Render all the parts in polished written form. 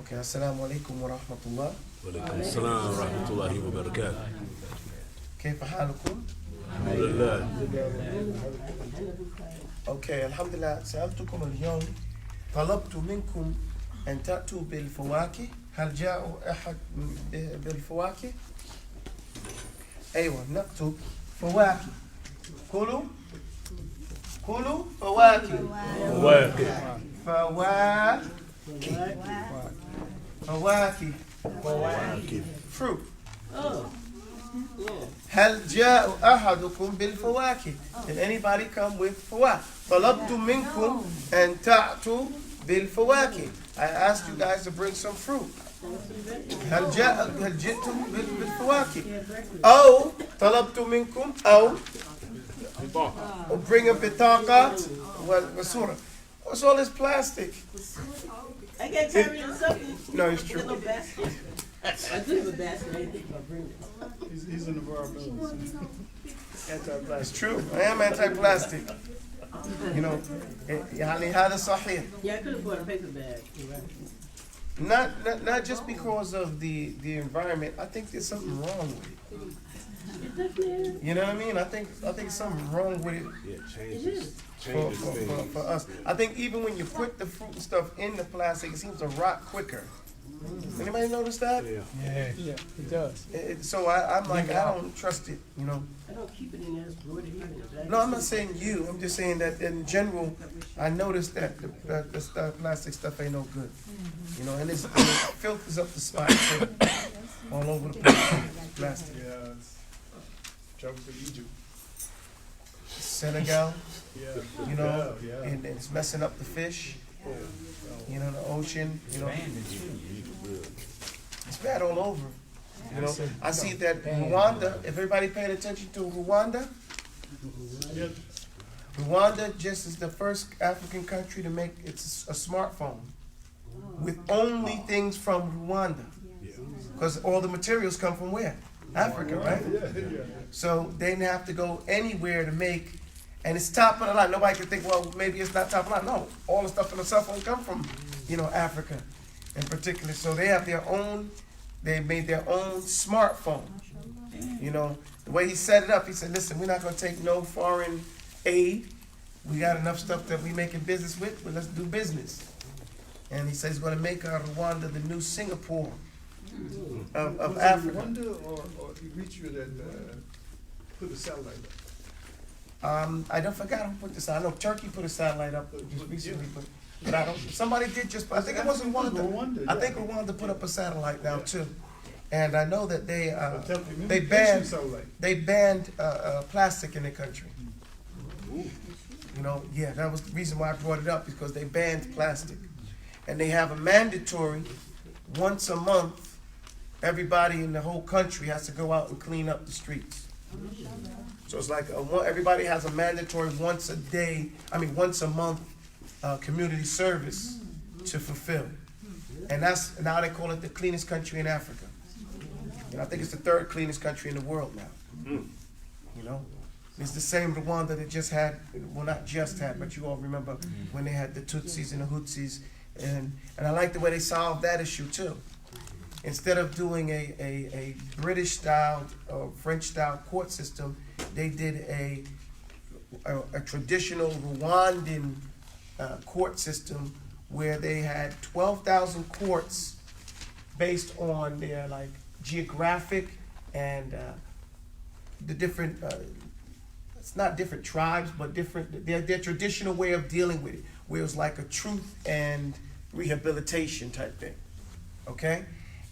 Okay, assalamu alaikum wa rahmatullah. وعليكم السلام ورحمة الله وبركاته. كيف حالكم؟ الحمد لله. اوكي الحمد لله. سألتكم اليوم، طلبت منكم أن تأتوا بالفواكه. هل جاء أحد بالفواكه؟ أيوة، نكتب فواكه. كلوا فواكه. فواكه. Fruit. هل جاء أحدكم بالفواكه؟ Did anybody come with فواكه؟ طلبت منكم أن تأتوا بالفواكه. I asked you guys to bring some fruit. هل جئتم بالفواكه؟ أو طلبت منكم أو bring a بطاقات وصورة. What's all this plastic? I can't carry it something. No, it's true. I do have a basket. I didn't think about bringing it. He's an environmentalist. Anti-plastic. It's true. I am anti-plastic. You know, يعني هذا صحيح. Yeah, I could have bought a paper bag. You're right. Not just because of the environment. I think there's something wrong with it. It definitely is. You know what I mean? I think something wrong with it Yeah, It is. for us. I think even when you put the fruit and stuff in the plastic, it seems to rot quicker. Anybody notice that? Yeah, it does. So I'm like, I don't trust it. You know. I don't keep it in there. It's brewed in the bag. No, I'm not saying you. I'm just saying that in general, I noticed that the plastic stuff ain't no good. You know, and it filters up the spot too, all over the place. Plastic. Yeah, it's trouble for Egypt. Senegal, Yeah. you know, Yeah. and it's messing up the fish. You know, the ocean. You know, it's bad all over. You know, I see that Rwanda. If everybody paying attention to Rwanda, Yeah. Rwanda just is the first African country to make a smartphone with only things from Rwanda. Because all the materials come from where? Africa, right? Yeah. So they didn't have to go anywhere to make, and it's top of the line. Nobody can think, well, maybe it's not top of the line. No, all the stuff in the cell phone come from, you know, Africa in particular. So they have their own, they made their own smartphone. You know, the way he set it up, he said, listen, we're not going to take no foreign aid. We got enough stuff that we making business with, but let's do business. And he says he's going to make Rwanda the new Singapore of Africa. Rwanda or Eritrea that put a satellite up? I don't forgot who put this. I know Turkey put a satellite up just recently, but I don't. Somebody did just. I think it was Rwanda. I think Rwanda put up a satellite now too, and I know that they banned plastic in their country. You know, yeah, that was the reason why I brought it up, because they banned plastic, and they have a mandatory once a month. Everybody in the whole country has to go out and clean up the streets. So it's like everybody has a mandatory once a month community service to fulfill. And that's now they call it the cleanest country in Africa. And I think it's the third cleanest country in the world now. You know? It's the same Rwanda that just had, well not just had, but you all remember when they had the Tutsis and the Hutsis. And I like the way they solved that issue too. Instead of doing a British-style or French-style court system, they did a traditional Rwandan court system where they had 12,000 courts based on their like geographic and the different. It's not different tribes, but different their traditional way of dealing with it, where it was like a truth and rehabilitation type thing. Okay.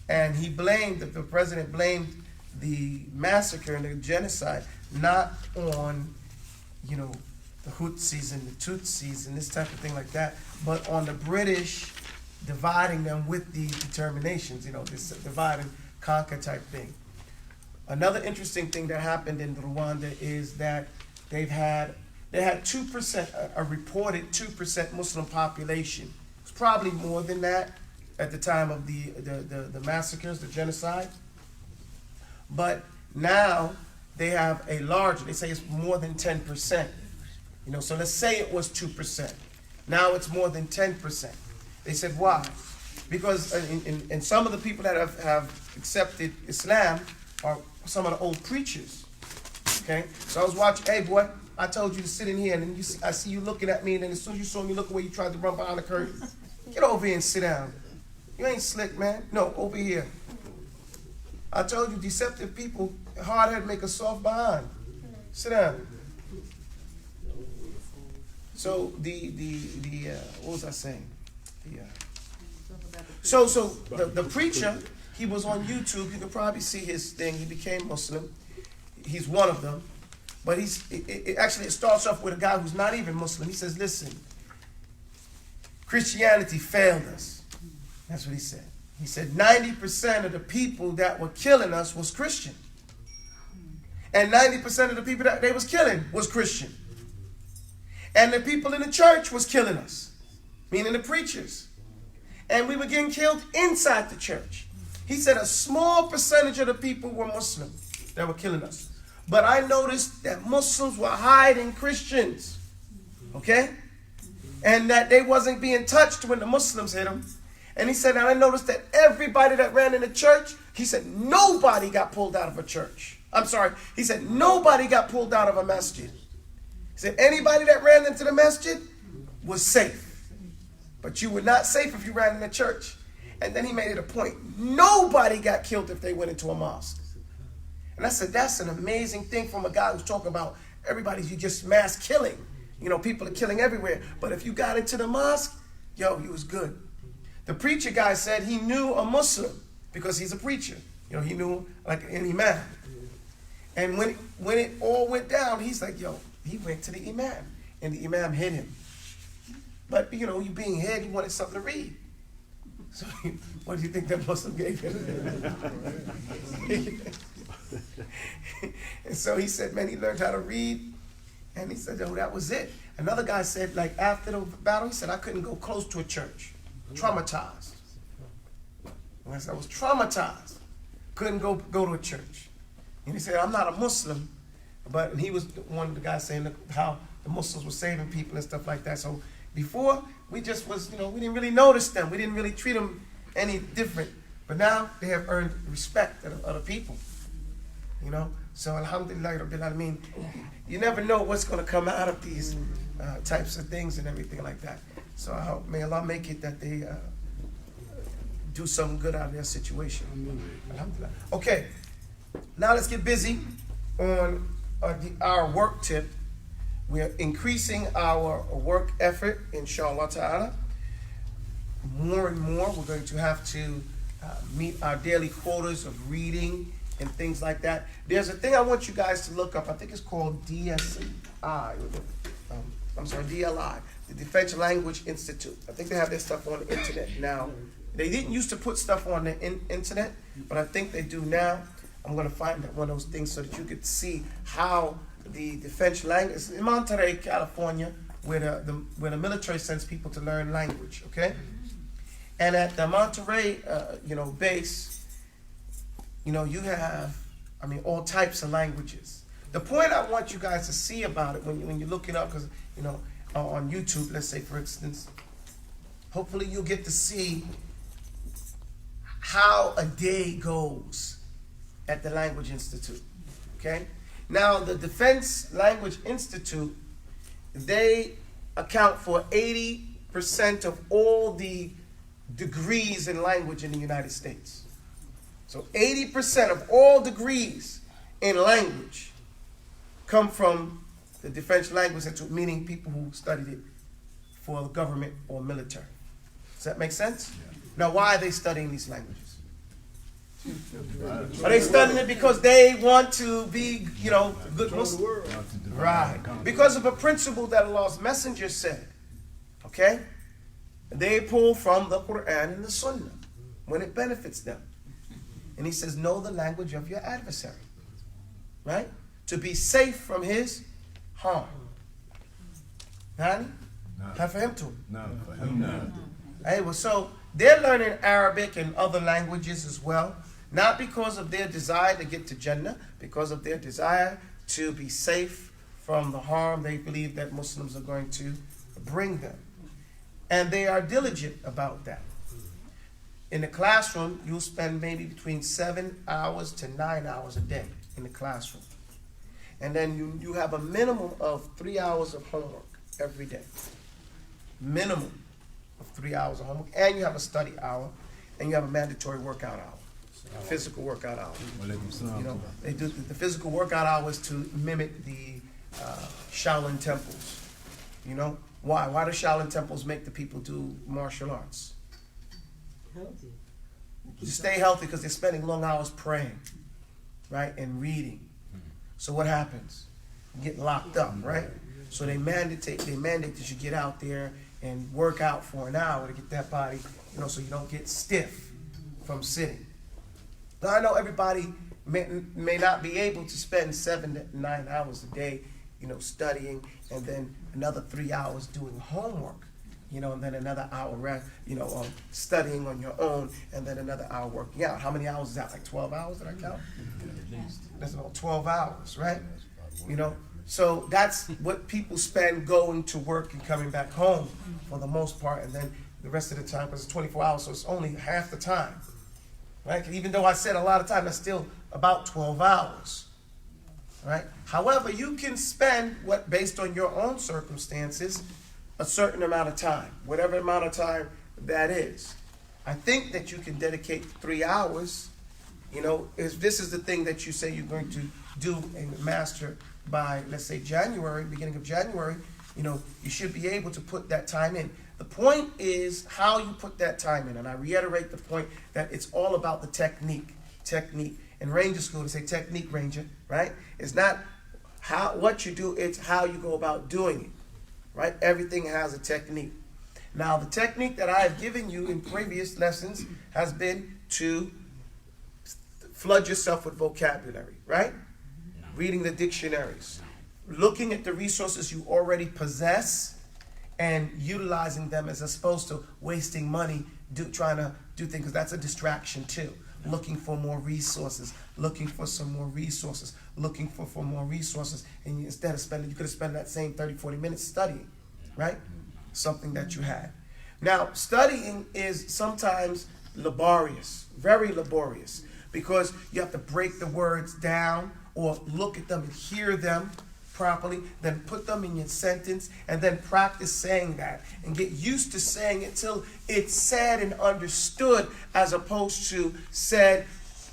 And the president blamed the massacre and the genocide not on, you know, the Hutsis and the Tutsis and this type of thing like that, but on the British dividing them with the determinations, you know, this divide and conquer type thing. Another interesting thing that happened in Rwanda is that they had 2%, a reported 2% Muslim population. It's probably more than that at the time of the massacres, the genocide. But now they have a larger, they say it's more than 10%. You know, so let's say it was 2%. Now it's more than 10%. They said, why? Because in some of the people that have accepted Islam are some of the old preachers. Okay? So I was watching, hey boy, I told you to sit in here, and then I see you looking at me, and then as soon as you saw me looking away, you tried to run behind the curtain. Get over here and sit down. You ain't slick, man. No, over here. I told you, deceptive people, hard head make a soft behind. Sit down. So what was I saying? So the preacher, he was on YouTube. You can probably see his thing. He became Muslim. He's one of them. But it starts off with a guy who's not even Muslim. He says, listen, Christianity failed us. That's what he said. He said 90% of the people that were killing us was Christian. And 90% of the people that they was killing was Christian. And the people in the church was killing us, meaning the preachers. And we were getting killed inside the church. He said a small percentage of the people were Muslim that were killing us. But I noticed that Muslims were hiding Christians. Okay? And that they wasn't being touched when the Muslims hit them. And he said, and I noticed that everybody that ran in the church, he said, nobody got pulled out of a church. I'm sorry. He said, nobody got pulled out of a masjid. He said, anybody that ran into the masjid was safe. But you were not safe if you ran in the church. And then he made it a point. Nobody got killed if they went into a mosque. And I said, that's an amazing thing from a guy who's talking about everybody's you just mass killing. You know, people are killing everywhere. But if you got into the mosque, yo, he was good. The preacher guy said he knew a Muslim because he's a preacher. You know, he knew like an imam. And when it all went down, he's like, yo, he went to the imam. And the imam hit him. But, you know, you being hit, he wanted something to read. So what do you think that Muslim gave him? And so he said, man, he learned how to read. And he said, oh, that was it. Another guy said, like, after the battle, he said, I couldn't go close to a church. Traumatized. And I said, I was traumatized. Couldn't go to a church. And he said, I'm not a Muslim. But he was one of the guys saying how the Muslims were saving people and stuff like that. So before, we just was, you know, we didn't really notice them. We didn't really treat them any different. But now they have earned respect of other people. You know? So alhamdulillah, Rabbil Alameen, you never know what's going to come out of these types of things and everything like that. So I hope, may Allah make it that they do something good out of their situation. Alhamdulillah. Okay, now let's get busy on our work tip. We are increasing our work effort, inshallah ta'ala. More and more, we're going to have to meet our daily quotas of reading and things like that. There's a thing I want you guys to look up. I think it's called DLI, the Defense Language Institute. I think they have their stuff on the internet now. They didn't used to put stuff on the internet, but I think they do now. I'm going to find one of those things so that you could see how the defense language is in Monterey, California, where the military sends people to learn language. Okay, and at the Monterey, base, you have, all types of languages. The point I want you guys to see about it when you look it up, because on YouTube, let's say for instance, hopefully you'll get to see how a day goes at the Language Institute. Okay. Now, the Defense Language Institute, they account for 80% of all the degrees in language in the United States. So 80% of all degrees in language come from the Defense Language Institute, meaning people who studied it for the government or military. Does that make sense? Yeah. Now, why are they studying these languages? Are they studying it because they want to be, good Muslims? Right. Because of a principle that Allah's Messenger said. Okay? They pull from the Quran and the Sunnah when it benefits them. And he says, know the language of your adversary. Right? To be safe from his harm. Nani? Fahimtum? No, fahimna. Hey, well, so they're learning Arabic and other languages as well. Not because of their desire to get to Jannah, because of their desire to be safe from the harm they believe that Muslims are going to bring them. And they are diligent about that. In the classroom, you'll spend maybe between 7 hours to 9 hours a day in the classroom. And then you have a minimum of 3 hours of homework every day. Minimum of 3 hours of homework. And you have a study hour, and you have a mandatory workout hour, physical workout hour. You know, they do the physical workout hours to mimic the Shaolin temples. You know, why? Why do Shaolin temples make the people do martial arts? Healthy. To stay healthy, because they're spending long hours praying, right, and reading. So what happens? You get locked up, right? So they mandate that you get out there and work out for an hour to get that body, you know, so you don't get stiff from sitting. Now I know everybody may not be able to spend 7 to 9 hours a day, you know, studying, and then another 3 hours doing homework, you know, and then another hour, you know, studying on your own, and then another hour working out. How many hours is that? Like 12 hours, did I count? That's about 12 hours, right? You know, so that's what people spend going to work and coming back home for the most part, and then the rest of the time, because it's 24 hours, so it's only half the time, right? Even though I said a lot of time, that's still about 12 hours, right? However, you can spend, based on your own circumstances, a certain amount of time, whatever amount of time that is. I think that you can dedicate 3 hours. You know, if this is the thing that you say you're going to do and master by, let's say, January, beginning of January, you know, you should be able to put that time in. The point is how you put that time in. And I reiterate the point that it's all about the technique. In Ranger School, they say technique, Ranger, right? It's not what you do, it's how you go about doing it, right? Everything has a technique. Now, the technique that I have given you in previous lessons has been to flood yourself with vocabulary, right? Reading the dictionaries, looking at the resources you already possess and utilizing them, as opposed to wasting money trying to do things, because that's a distraction too. Looking for more resources, looking for some more resources, looking for more resources, and instead of spending, you could have spent that same 30, 40 minutes studying, right? Something that you had. Now, studying is sometimes laborious, very laborious, because you have to break the words down or look at them and hear them properly, then put them in your sentence, and then practice saying that and get used to saying it till it's said and understood, as opposed to said,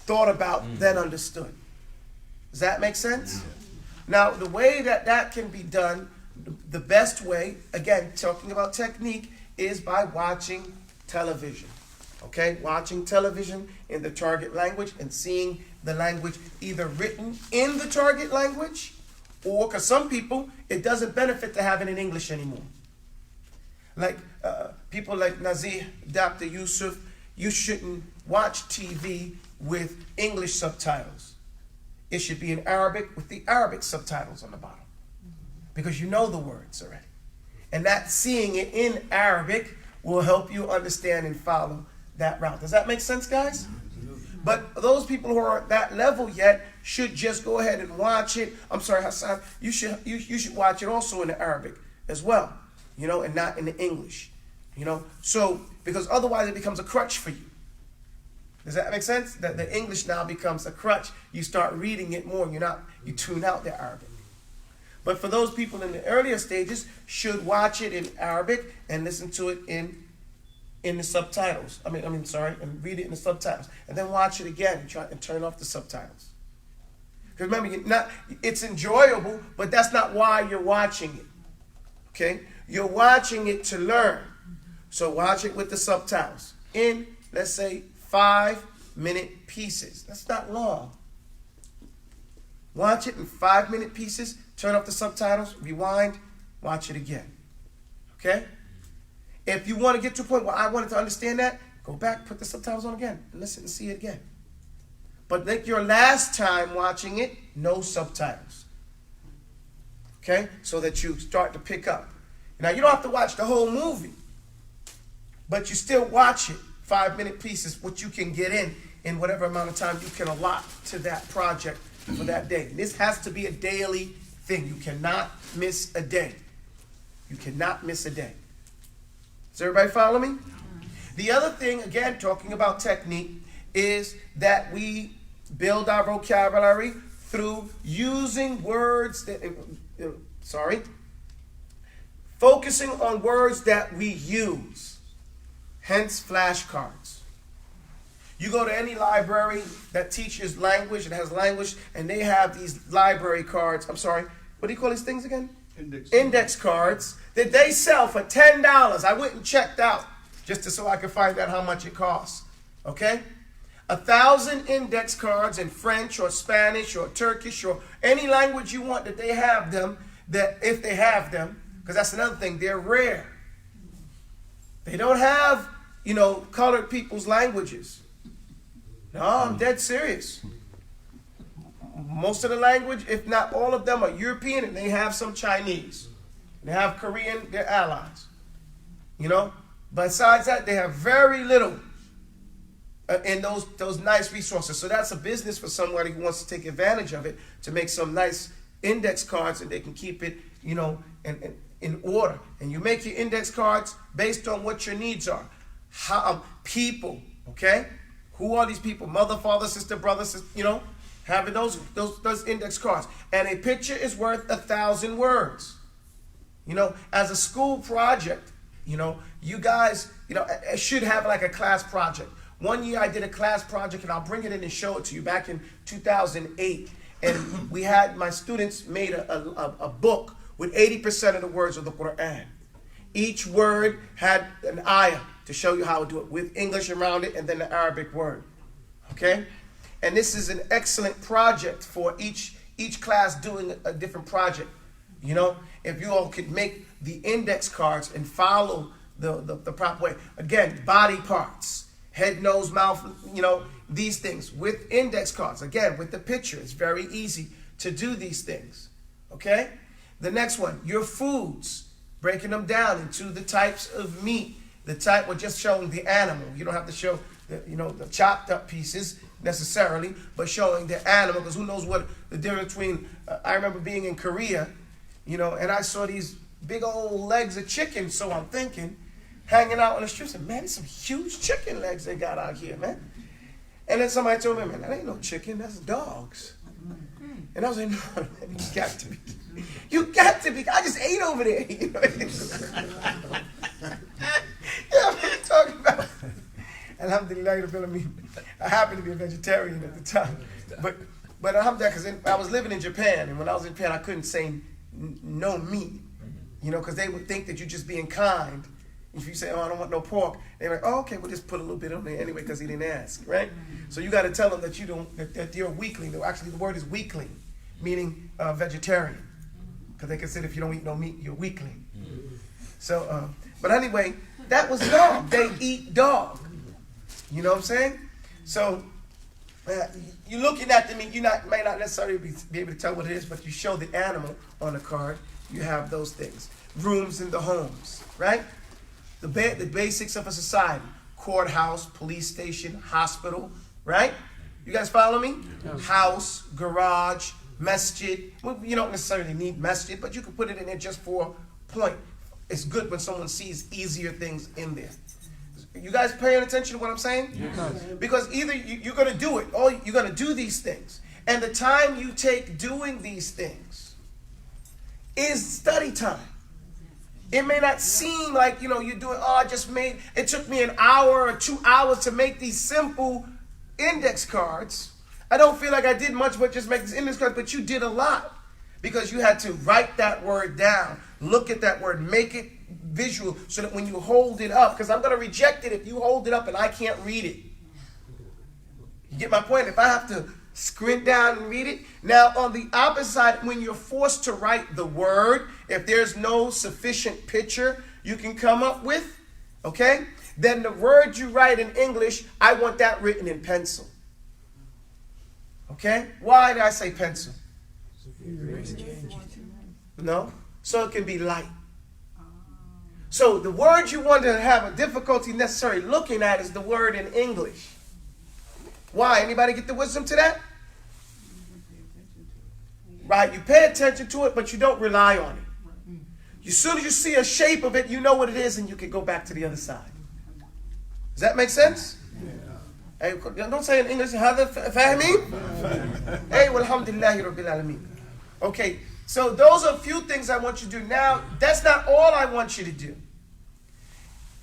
thought about, then understood. Does that make sense? Now, the way that can be done, the best way, again, talking about technique, is by watching television. Okay, watching television in the target language and seeing the language either written in the target language, or, because some people, it doesn't benefit to have it in English anymore. Like people like Nazir, Dr. Yusuf, you shouldn't watch TV with English subtitles. It should be in Arabic with the Arabic subtitles on the bottom, because you know the words already. And that seeing it in Arabic will help you understand and follow that route. Does that make sense, guys? But those people who aren't at that level yet should just go ahead and watch it. I'm sorry, Hassan. You should watch it also in the Arabic as well, you know, and not in the English, you know. So, because otherwise it becomes a crutch for you. Does that make sense? That the English now becomes a crutch. You start reading it more. You tune out the Arabic. But for those people in the earlier stages, should watch it in Arabic and listen to it in the subtitles. And read it in the subtitles, and then watch it again and try and turn off the subtitles. Because remember, it's enjoyable, but that's not why you're watching it. Okay, you're watching it to learn. So watch it with the subtitles in, let's say, 5-minute pieces. That's not long. Watch it in 5-minute pieces. Turn off the subtitles. Rewind. Watch it again. Okay. If you want to get to a point where I wanted to understand that, go back, put the subtitles on again, and listen and see it again. But like your last time watching it, no subtitles. Okay? So that you start to pick up. Now, you don't have to watch the whole movie, but you still watch it, 5-minute pieces, what you can get in whatever amount of time you can allot to that project for that day. And this has to be a daily thing. You cannot miss a day. You cannot miss a day. Does everybody follow me? The other thing, again, talking about technique, is that we build our vocabulary through using words that, focusing on words that we use, hence flashcards. You go to any library that teaches language, it has language, and they have these library cards, what do you call these things again? Index cards that they sell for $10. I went and checked out just so I could find out how much it costs. Okay? 1,000 index cards in French or Spanish or Turkish or any language you want that they have them, that if they have them, because that's another thing, they're rare. They don't have, colored people's languages. No, I'm dead serious. Most of the language, if not all of them, are European, and they have some Chinese. They have Korean, they're allies. Besides that, they have very little in those nice resources. So that's a business for somebody who wants to take advantage of it to make some nice index cards, and they can keep it, in order. And you make your index cards based on what your needs are. How people, okay? Who are these people? Mother, father, sister, brother, sister, having those index cards. And a picture is worth 1,000 words. As a school project, you guys, it should have like a class project. One year I did a class project, and I'll bring it in and show it to you, back in 2008. And we had, my students made a book with 80% of the words of the Quran. Each word had an ayah to show you how to do it, with English around it and then the Arabic word. Okay? And this is an excellent project for each class doing a different project. If you all could make the index cards and follow the proper way. Again, body parts, head, nose, mouth, these things with index cards. Again, with the picture, it's very easy to do these things. Okay? The next one, your foods, breaking them down into the types of meat. The type, we're just showing the animal. You don't have to show the chopped up pieces necessarily, but showing the animal, because who knows what the difference between, I remember being in Korea, and I saw these big old legs of chicken, so I'm thinking, hanging out on the streets, and man, there's some huge chicken legs they got out here, man. And then somebody told me, man, that ain't no chicken, that's dogs. And I was like, no, man, you got to be, I just ate over there. What are you talking about? Alhamdulillah, I happened to be a vegetarian at the time. But alhamdulillah, because I was living in Japan, and when I was in Japan, I couldn't say no meat, because they would think that you're just being kind. If you say, oh, I don't want no pork, they're like, oh, okay, we'll just put a little bit on there anyway, because he didn't ask, right? So you got to tell them that that you're a weakling. Actually, the word is weakling, meaning vegetarian, because they consider if you don't eat no meat, you're a weakling. So, but anyway, that was dog. They eat dog. You know what I'm saying? So you're looking at the meat. You may not necessarily be able to tell what it is, but you show the animal on the card. You have those things. Rooms in the homes, right? The basics of a society. Courthouse, police station, hospital, right? You guys follow me? Yes. House, garage, masjid. Well, you don't necessarily need masjid, but you can put it in there just for a point. It's good when someone sees easier things in there. You guys paying attention to what I'm saying? Yes. Because either you're going to do it, or you're going to do these things. And the time you take doing these things is study time. It may not seem like, you're doing, it took me an hour or 2 hours to make these simple index cards. I don't feel like I did much but just make these index cards, but you did a lot. Because you had to write that word down, look at that word, make it visual, so that when you hold it up, because I'm going to reject it if you hold it up and I can't read it. You get my point? If I have to squint down and read it. Now, on the opposite side, when you're forced to write the word, if there's no sufficient picture you can come up with, okay, then the word you write in English, I want that written in pencil. Okay? Why did I say pencil? No? So it can be light. So the word you want to have a difficulty necessarily looking at is the word in English. Why? Anybody get the wisdom to that? Right? You pay attention to it, but you don't rely on it. As soon as you see a shape of it, you know what it is, and you can go back to the other side. Does that make sense? Hey, don't say in English, هذا فاهمين? Hey, walhamdulillahi rabbil alameen. Okay, so those are a few things I want you to do. Now, that's not all I want you to do.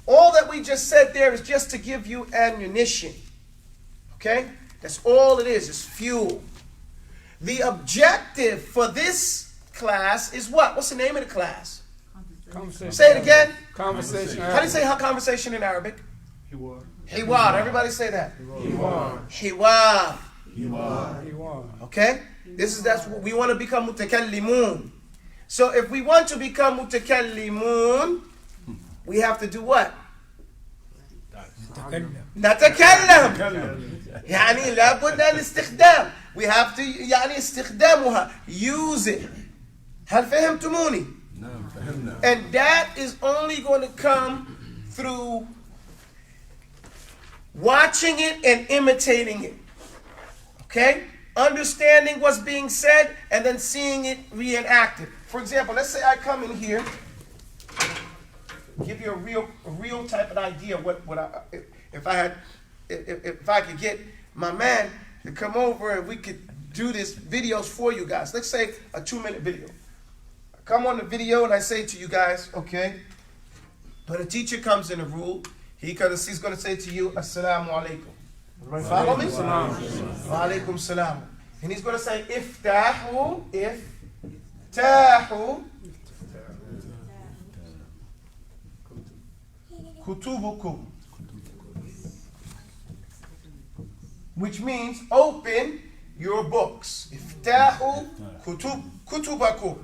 All that we just said there is just to give you ammunition. Okay? That's all it is fuel. The objective for this class is what? What's the name of the class? Say it again. Conversation. How do you say conversation in Arabic? Hiwar. Hiwar. Everybody say that. Hiwar. Hiwar. Hiwar. Okay? That's what we want to become mutakallimun. So if we want to become mutakallimun, we have to do what? نتكلم. يعني لابد من الاستخدام. We have to يعني استخدامها. Use it. هل فهمتموني؟ نعم فهمنا. And that is only going to come through watching it and imitating it. Okay? Understanding what's being said and then seeing it reenacted. For example, let's say I come in here, give you a real type of idea if I could get my man to come over and we could do this videos for you guys. Let's say a 2-minute video. I come on the video and I say to you guys, okay, when a teacher comes in the room, he's going to say to you, Assalamu alaikum. Everybody follow me? Wa alaikum salam. And he's going to say, Iftahu, kutubukum. Which means open your books. Iftahu kutubakum.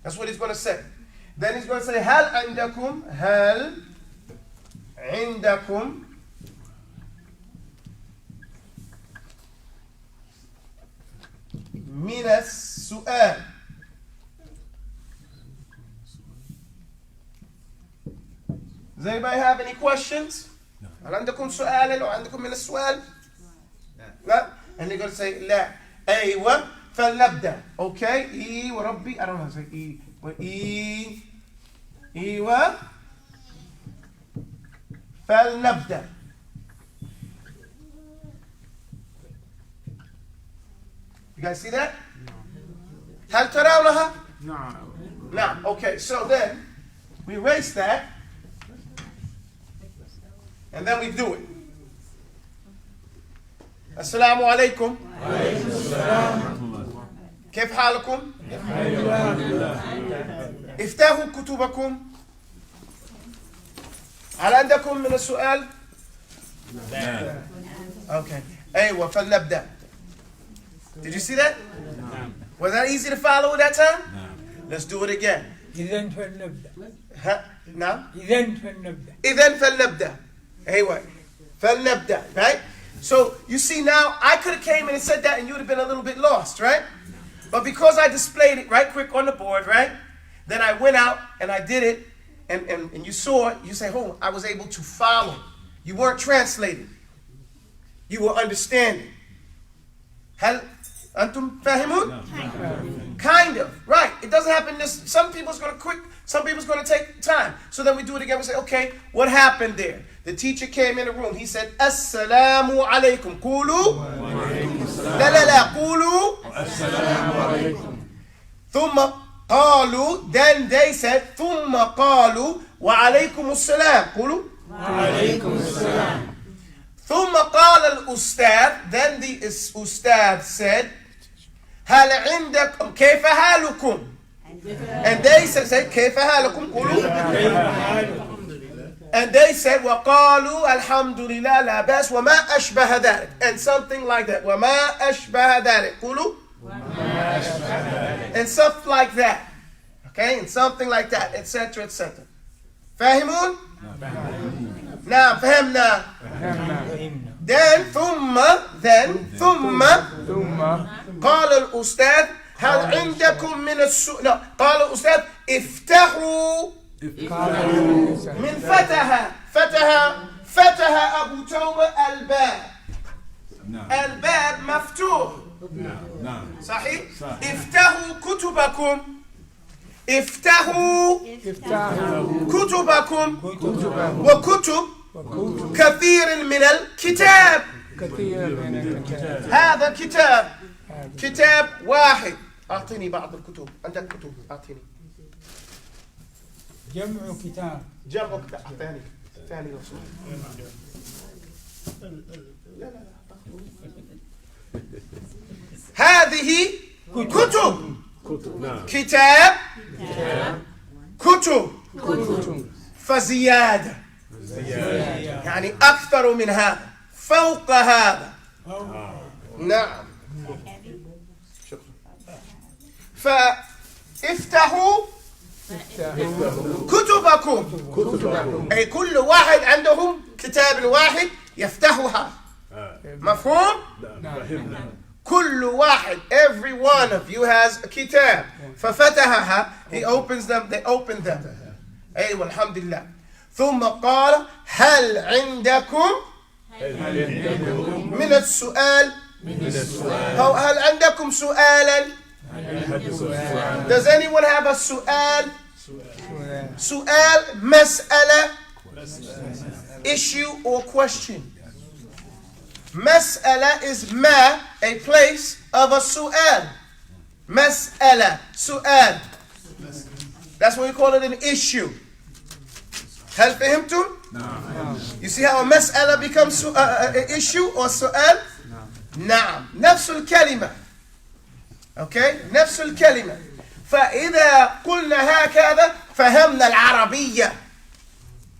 That's what he's going to say. Then he's going to say, Hal indakum من السؤال. Does anybody have any questions? هل عندكم سؤال أو عندكم من السؤال؟ لا. And they're going to say لا. أيوة فلنبدأ. Okay. إي وربي. I don't know how to say إي. أيوة فلنبدأ. You guys see that? هل ترونها؟ نعم. Okay, so then we erase that and then we do it. السلام عليكم. كيف حالكم؟ افتحوا كتبكم. هل عندكم من السؤال؟ Okay. أيوة فلنبدأ. Did you see that? Was that easy to follow at that time? Let's do it again. إذن فلنبدأ. نعم. إذن فلنبدأ. فلنبدأ. Anyway, فلنبدأ, right? So you see now, I could have came in and said that and you would have been a little bit lost, right? But because I displayed it right quick on the board, right? Then I went out and I did it and you saw it, you say, oh, I was able to follow. You weren't translating. You were understanding. هل أنتم فاهمون? Kind of, right. It doesn't happen this, some people's going to quick, some people's going to take time. So then we do it again, we say, okay, what happened there? The teacher came in the room, he said, Assalamu alaikum. Qulu? La, qulu? Assalamu alaikum. Thumma qalu, then they said, Thumma qalu, wa alaikum assalam. Qulu? Wa alaikum assalam. ثم قال الأستاذ, then the Ustad said, هل عندكم كيف حالكم? And they said كيف حالكم? قولوا. And they said وقالوا الحمد لله لا بأس وما أشبه ذلك, and something like that. وما أشبه ذلك. قولوا. And stuff like that. Okay, and something like that, etc. etc. فاهمون؟ نعم فهمنا. Then ثم قال الأستاذ هل عندكم من السؤال؟ No, قال الأستاذ افتحوا من فتح أبو توبة الباب. الباب مفتوح. صحيح؟ افتحوا كتبكم. افتحوا كتبكم. وكتب وكتب كثير من الكتاب. كثير من الكتاب. هذا كتاب، كتاب واحد. أعطيني بعض الكتب، عندك كتب أعطيني. جمع كتاب. جمع كتاب، أعطيني ثاني رسول. لا لا لا. هذه كتب. نعم. كتاب، كتب، كتب. فزيادة يعني أكثر من هذا، فوق هذا. نعم. فافتحوا كتبكم، أي كل واحد عندهم كتاب واحد يفتحها. مفهوم؟ كل واحد, every one of you has a kitab. ففتحها, he opens them, they open them. أيوة الحمد لله. ثم قال هل عندكم من السؤال؟ هل عندكم سؤالا؟ Does anyone have a سؤال? سؤال, مسألة, issue or question. مسألة is ما, a place of a سؤال. مسألة, سؤال. That's why we call it an issue. هل فهمتم? You see how a مسألة becomes an issue or سؤال? نعم. نفس الكلمة. Okay? نفس الكلمة. فإذا قلنا هكذا فهمنا العربية.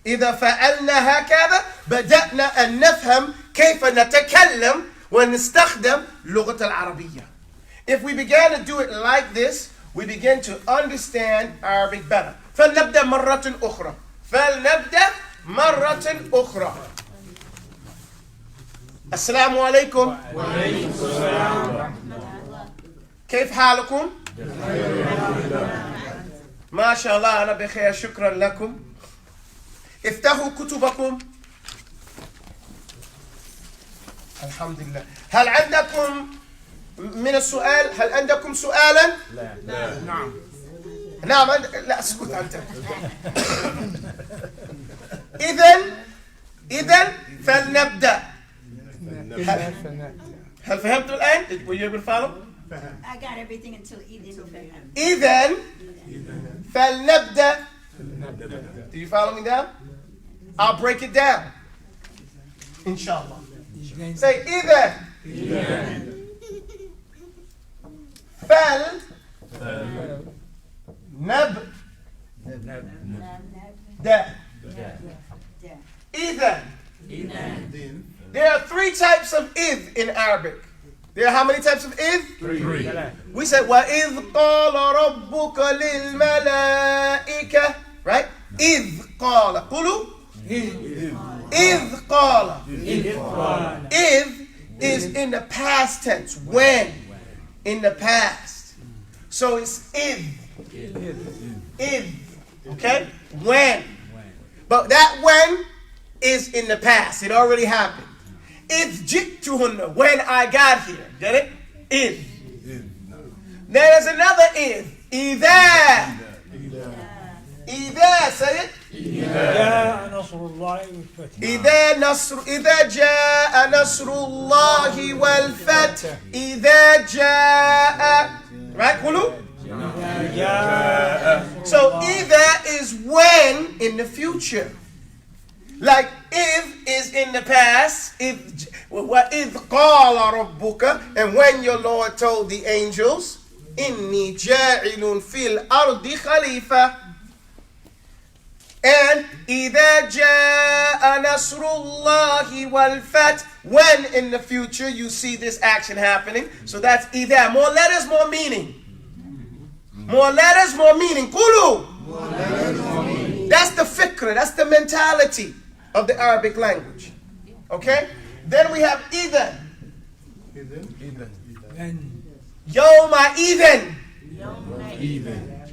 إذا فعلنا هكذا بدأنا أن نفهم كيف نتكلم ونستخدم اللغة العربية. If we began to do it like this, we begin to understand Arabic better. فلنبدأ مرة أخرى. فلنبدأ مرة أخرى. السلام عليكم. وعليكم السلام. كيف حالكم؟ ما شاء الله أنا بخير شكرا لكم. افتحوا كتبكم. الحمد لله. هل عندكم من السؤال؟ هل عندكم سؤالا؟ لا. نعم. نعم. لا اسكت أنت. إذن فلنبدأ. هل فهمتوا الآن؟ Were you able to follow? I got everything until evening. إذن فلنبدأ. Do you follow me now? I'll break it down. Inshallah. Say إذن فلنبدأ. إذن. There are three types of إذ in Arabic. There are how many types of إذ? Three. We said وَإِذْ قَالَ رَبُّكَ لِلْمَلَائِكَةِ. Right? إِذْ قَالَ. قُلُوا إِذْ قَالَ. إِذْ is in the past tense. When? In the past. So it's إِذْ. إِذْ. Okay? When. But that when is in the past. It already happened. إِذْ جِئْتُهُنَّ. When I got here. Get it? إِذْ. There's another إِذْ. إِذَا. إِذَا. Say it. جاء نصر الله والفتح. إذا جاء نصر الله والفتح. إذا جاء. Right? قولوا. So إذا is when in the future. Like if is in the past, وَإِذْ قَالَ رَبُّكَ, and when your Lord told the angels, إِنِّي جَاعِلٌ فِي الْأَرْضِ خَلِيفَةً. And إِذَا جَاءَ نَصْرُ اللَّهِ وَالْفَتْحِ, when in the future you see this action happening. So that's إِذَا. More letters, more meaning. More letters, more meaning. قُلُوا. That's the fikr, that's the mentality of the Arabic language. Okay? Then we have إِذَن. يَوْمَ إِذَن.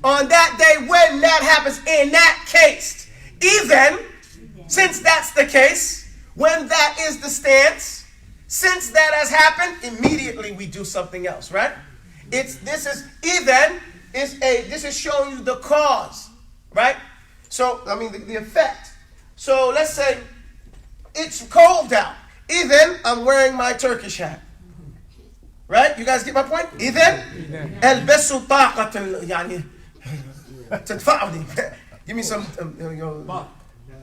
On that day when that happens, in that case. Even, since that's the case, when that is the stance, since that has happened, immediately we do something else, right? This is showing you the cause, right? So, I mean, the effect. So, let's say it's cold out. Even I'm wearing my Turkish hat. Right? You guys get my point? إذن البسوا طاقة يعني تدفعني. Give me some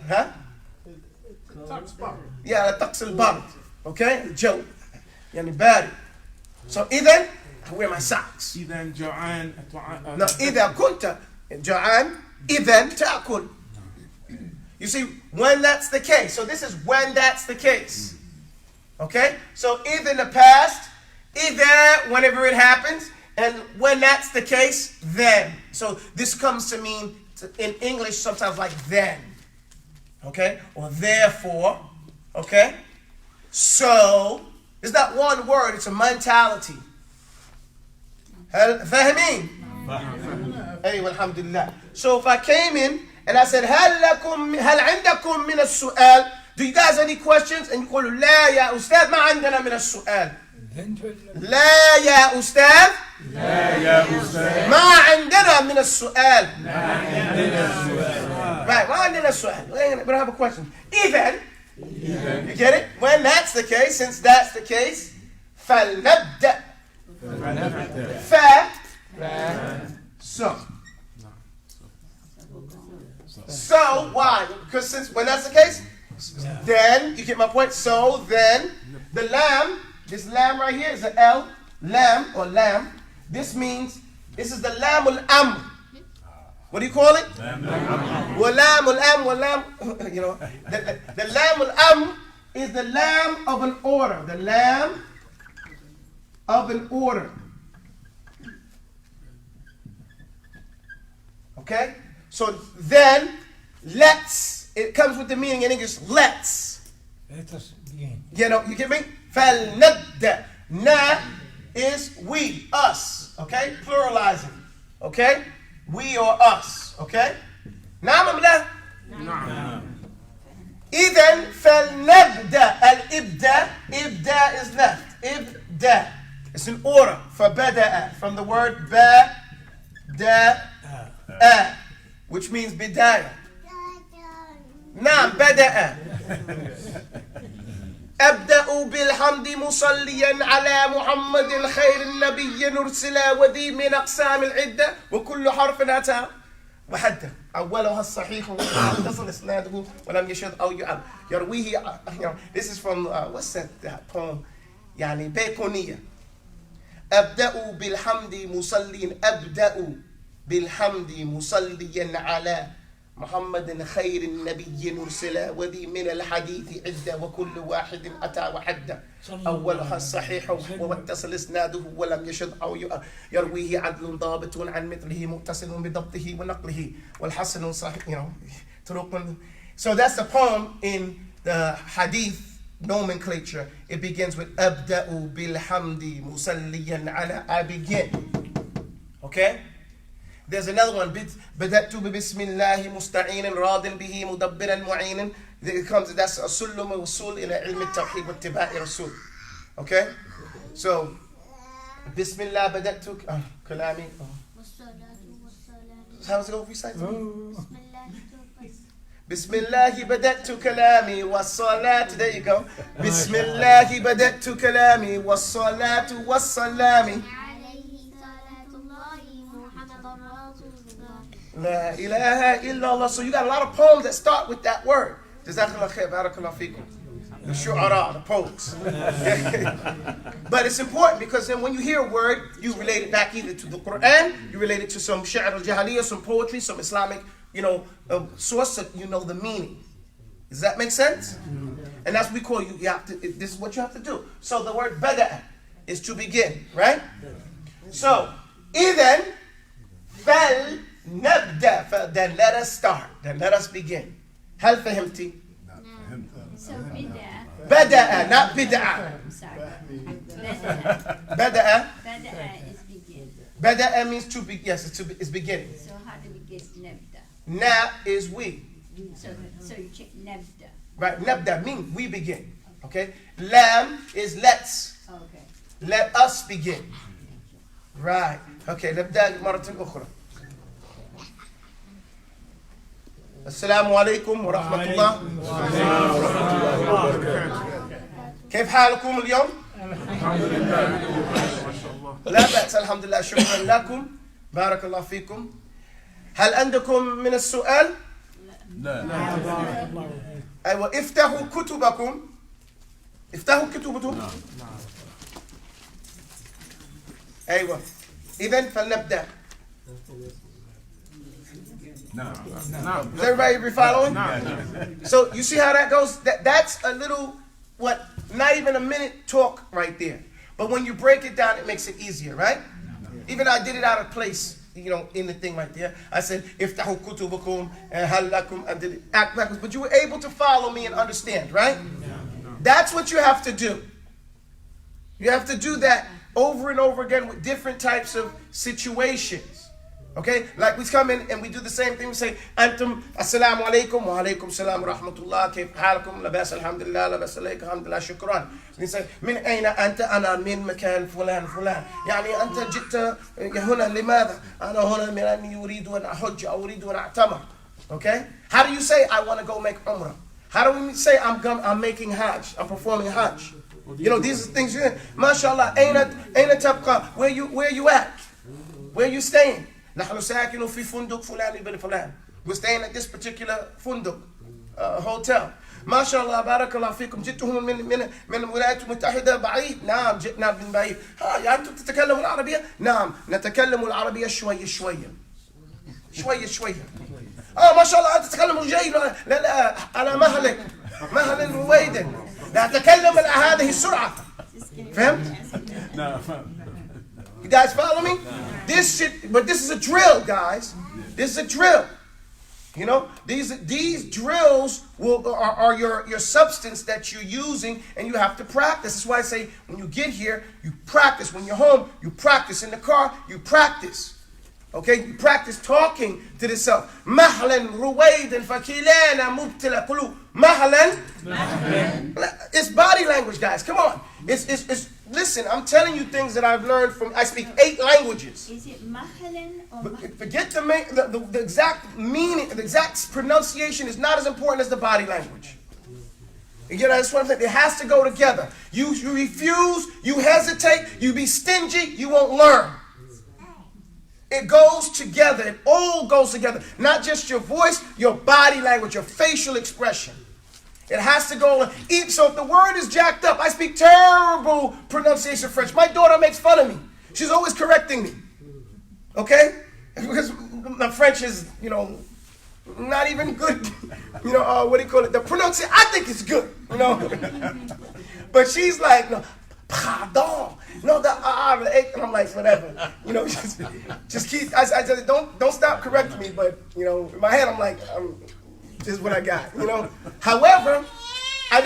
huh? Yeah, طقس البرد. Okay? الجو يعني بارد. So إذن I wear my socks. إذا جوعان No, إذا كنت جوعان إذن تأكل. You see, when that's the case. So this is when that's the case. Okay? So either in the past, either whenever it happens, and when that's the case, then. So this comes to mean, in English, sometimes like then. Okay? Or therefore. Okay? So, it's not one word, it's a mentality. فاهمين؟ أيوة الحمد لله. So if I came in and I said هل عندكم من السؤال? Do you guys have any questions? And you call لا يا أستاذ ما عندنا من السؤال. لا يا أستاذ ما عندنا من السؤال. Right, ما عندنا السؤال. We don't have a question. Even, you get it? When that's the case, since that's the case, فلنبدأ. So why? Because since when that's the case, then you get my point. So then the lamb, this lamb right here is an L, lamb or lamb. This means this is the lamb al-amr. What do you call it? Walam al-amr, walam. You know, the lamb al-amr is the lamb of an order. The lamb of an order. Okay? So then, let's, it comes with the meaning in English, let's. Let us begin. You know, you get me? فَلْنَبْدَأ. Na is we, us. Okay? Pluralizing. Okay? We or us. Okay? نعم أم لا؟ نعم. إذن فلنبدأ. الإبداء. إبداء is left. إبداء. It's an order. فبدأ. From the word بدأ. Which means بداية. نعم بدأ. أبدأ بالحمد مصليا على محمد خير النبي نرسل وذي من أقسام العدة وكل حرف أتى وحده أولها الصحيح واتصل إسناده ولم يشذ أو يرويه. This is from what's that poem يعني بيقونية. أبدأ بالحمد مصليا أبدأ بالحمد مصليا على محمد خير النبي نرسل وذي من الحديث عدة وكل واحد أتى وحده أولها الصحيح واتصل إسناده ولم يشذ أو يرويه عدل ضابط عن مثله متصل بضبطه ونقله والحسن صحيح. So that's the poem in the hadith nomenclature. It begins with أبدأ بالحمد مصليا على. I begin. Okay? There's another one. بدأت ببسم الله مستعين راض به مدبرا معينا. It comes, that's a سلم وصول إلى علم التوحيد واتباع رسول. Okay? So, بسم الله بدأت كلامي. How does it go? Recite. بسم الله بدأت كلامي والصلاة. There you go. بسم الله بدأت كلامي والصلاة والسلام. La ilaha illallah. So you got a lot of poems that start with that word. Jazakallah khair, barakallah fikum. The shu'ara, the poets. But it's important because then when you hear a word, you relate it back either to the Quran, you relate it to some sha'r al-jahaliyyah, some poetry, some Islamic, source, so you know the meaning. Does that make sense? And that's what we call you have to, this is what you have to do. So the word bada is to begin, right? So, إذن فلنبدأ. Then let us start. Then let us begin. هل فهمتي? So بدأ. بدأ, not بدأ. Sorry. بدأ. بدأ is begin. بدأ means to be. Yes, it's beginning. So how do we get نبدأ? Na is we. So you check نبدأ. Right, نبدأ means we begin. Okay. Lam is let's. Okay. Let us begin. Right. Okay. نبدأ مرة أخرى. السلام عليكم ورحمة الله. كيف حالكم اليوم؟ لا بأس الحمد لله شكرا لكم بارك الله فيكم. هل عندكم من السؤال؟ أيوة افتحوا كتبكم. افتحوا كتبكم. أيوة إذن فلنبدأ. Is everybody be following? So you see how that goes? That's a little, not even a minute talk right there. But when you break it down, it makes it easier, right? Even I did it out of place, in the thing right there. I said, iftahu kutubakum and halakum. I did it act backwards. But you were able to follow me and understand, right? That's what you have to do. You have to do that over and over again with different types of situations. Okay, like we come in and we do the same thing. We say, Antum, assalamu alaikum, wa alaikum salam wa rahmatullah, kayf halakum, labas alhamdulillah, labas alayka, alhamdulillah, shukran. We say, min ayna anta, ana min makan fulan fulan. Yani anta jitta huna limada, ana huna min an yuridu an ahujja, aw uridu an a'tamar. Okay? How do you say, I want to go make umrah? How do we say, I'm making hajj, I'm performing hajj? These are things, mashallah, ayna tabqa, where you at? Where you staying? نحن ساكنون في فندق فلان ابن فلان. We're staying at this particular فندق hotel. ما شاء الله بارك الله فيكم. جئتم من الولايات المتحدة بعيد؟ نعم جئنا من بعيد. يعني أنتم تتكلموا العربية؟ نعم نتكلم العربية شوية شوية. ما شاء الله أنت تتكلم جيد. لا على مهل رويدا. لا أتكلم هذه السرعة. فهمت؟ You guys follow me? But this is a drill, guys. This is a drill. These drills are your substance that you're using, and you have to practice. That's why I say when you get here, you practice. When you're home, you practice. In the car, you practice. Okay, you practice talking to yourself. Mahlan ruwaydan fakilana mubtila kulu. Mahlan. It's body language, guys. Come on. Listen, I'm telling you things that I've learned I speak 8 languages. Is it mahlan or Forget the exact meaning, the exact pronunciation is not as important as the body language. That's what I'm saying. It has to go together. You refuse, you hesitate, you be stingy, you won't learn. It goes together. It all goes together. Not just your voice, your body language, your facial expression. It has to go. So if the word is jacked up, I speak terrible pronunciation of French. My daughter makes fun of me. She's always correcting me. Okay? Because my French is, not even good. What do you call it? The pronunciation, I think it's good. But she's like, no, pardon. No, the and I'm like, whatever. Just keep. I said, don't stop correcting me. But in my head, I'm like, this is what I got. However, I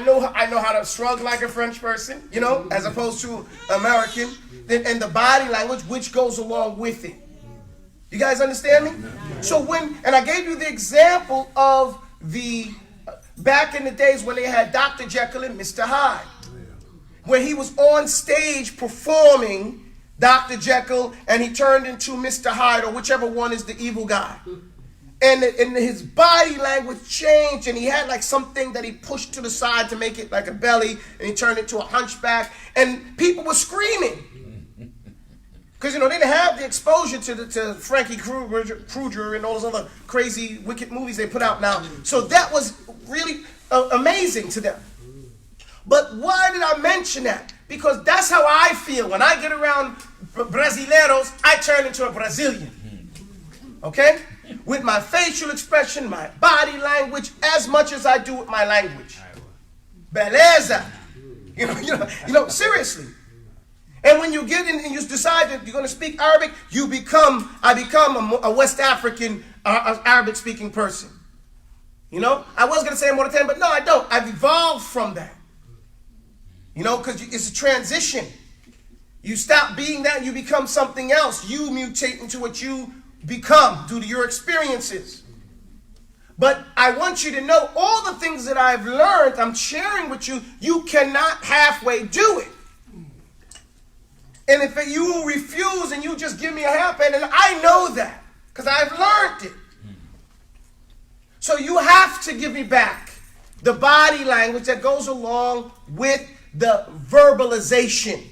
know how to shrug like a French person. As opposed to American, and the body language which goes along with it. You guys understand me? So and I gave you the example of back in the days when they had Dr. Jekyll and Mr. Hyde. Where he was on stage performing Dr. Jekyll and he turned into Mr. Hyde, or whichever one is the evil guy. And his body language changed, and he had like something that he pushed to the side to make it like a belly, and he turned into a hunchback, and people were screaming. Because, they didn't have the exposure to Frankie Kruger and all those other crazy, wicked movies they put out now. So that was really amazing to them. But why did I mention that? Because that's how I feel. When I get around Brasileiros, I turn into a Brazilian. Okay? With my facial expression, my body language, as much as I do with my language. Beleza. Seriously. And when you get in and you decide that you're going to speak Arabic, I become a West African Arabic-speaking person. I was going to say more than 10, but no, I don't. I've evolved from that. Because it's a transition. You stop being that, you become something else. You mutate into what you become due to your experiences. But I want you to know all the things that I've learned, I'm sharing with you. You cannot halfway do it. And if you refuse and you just give me a half hand, and I know that because I've learned it. So you have to give me back the body language that goes along with the verbalization.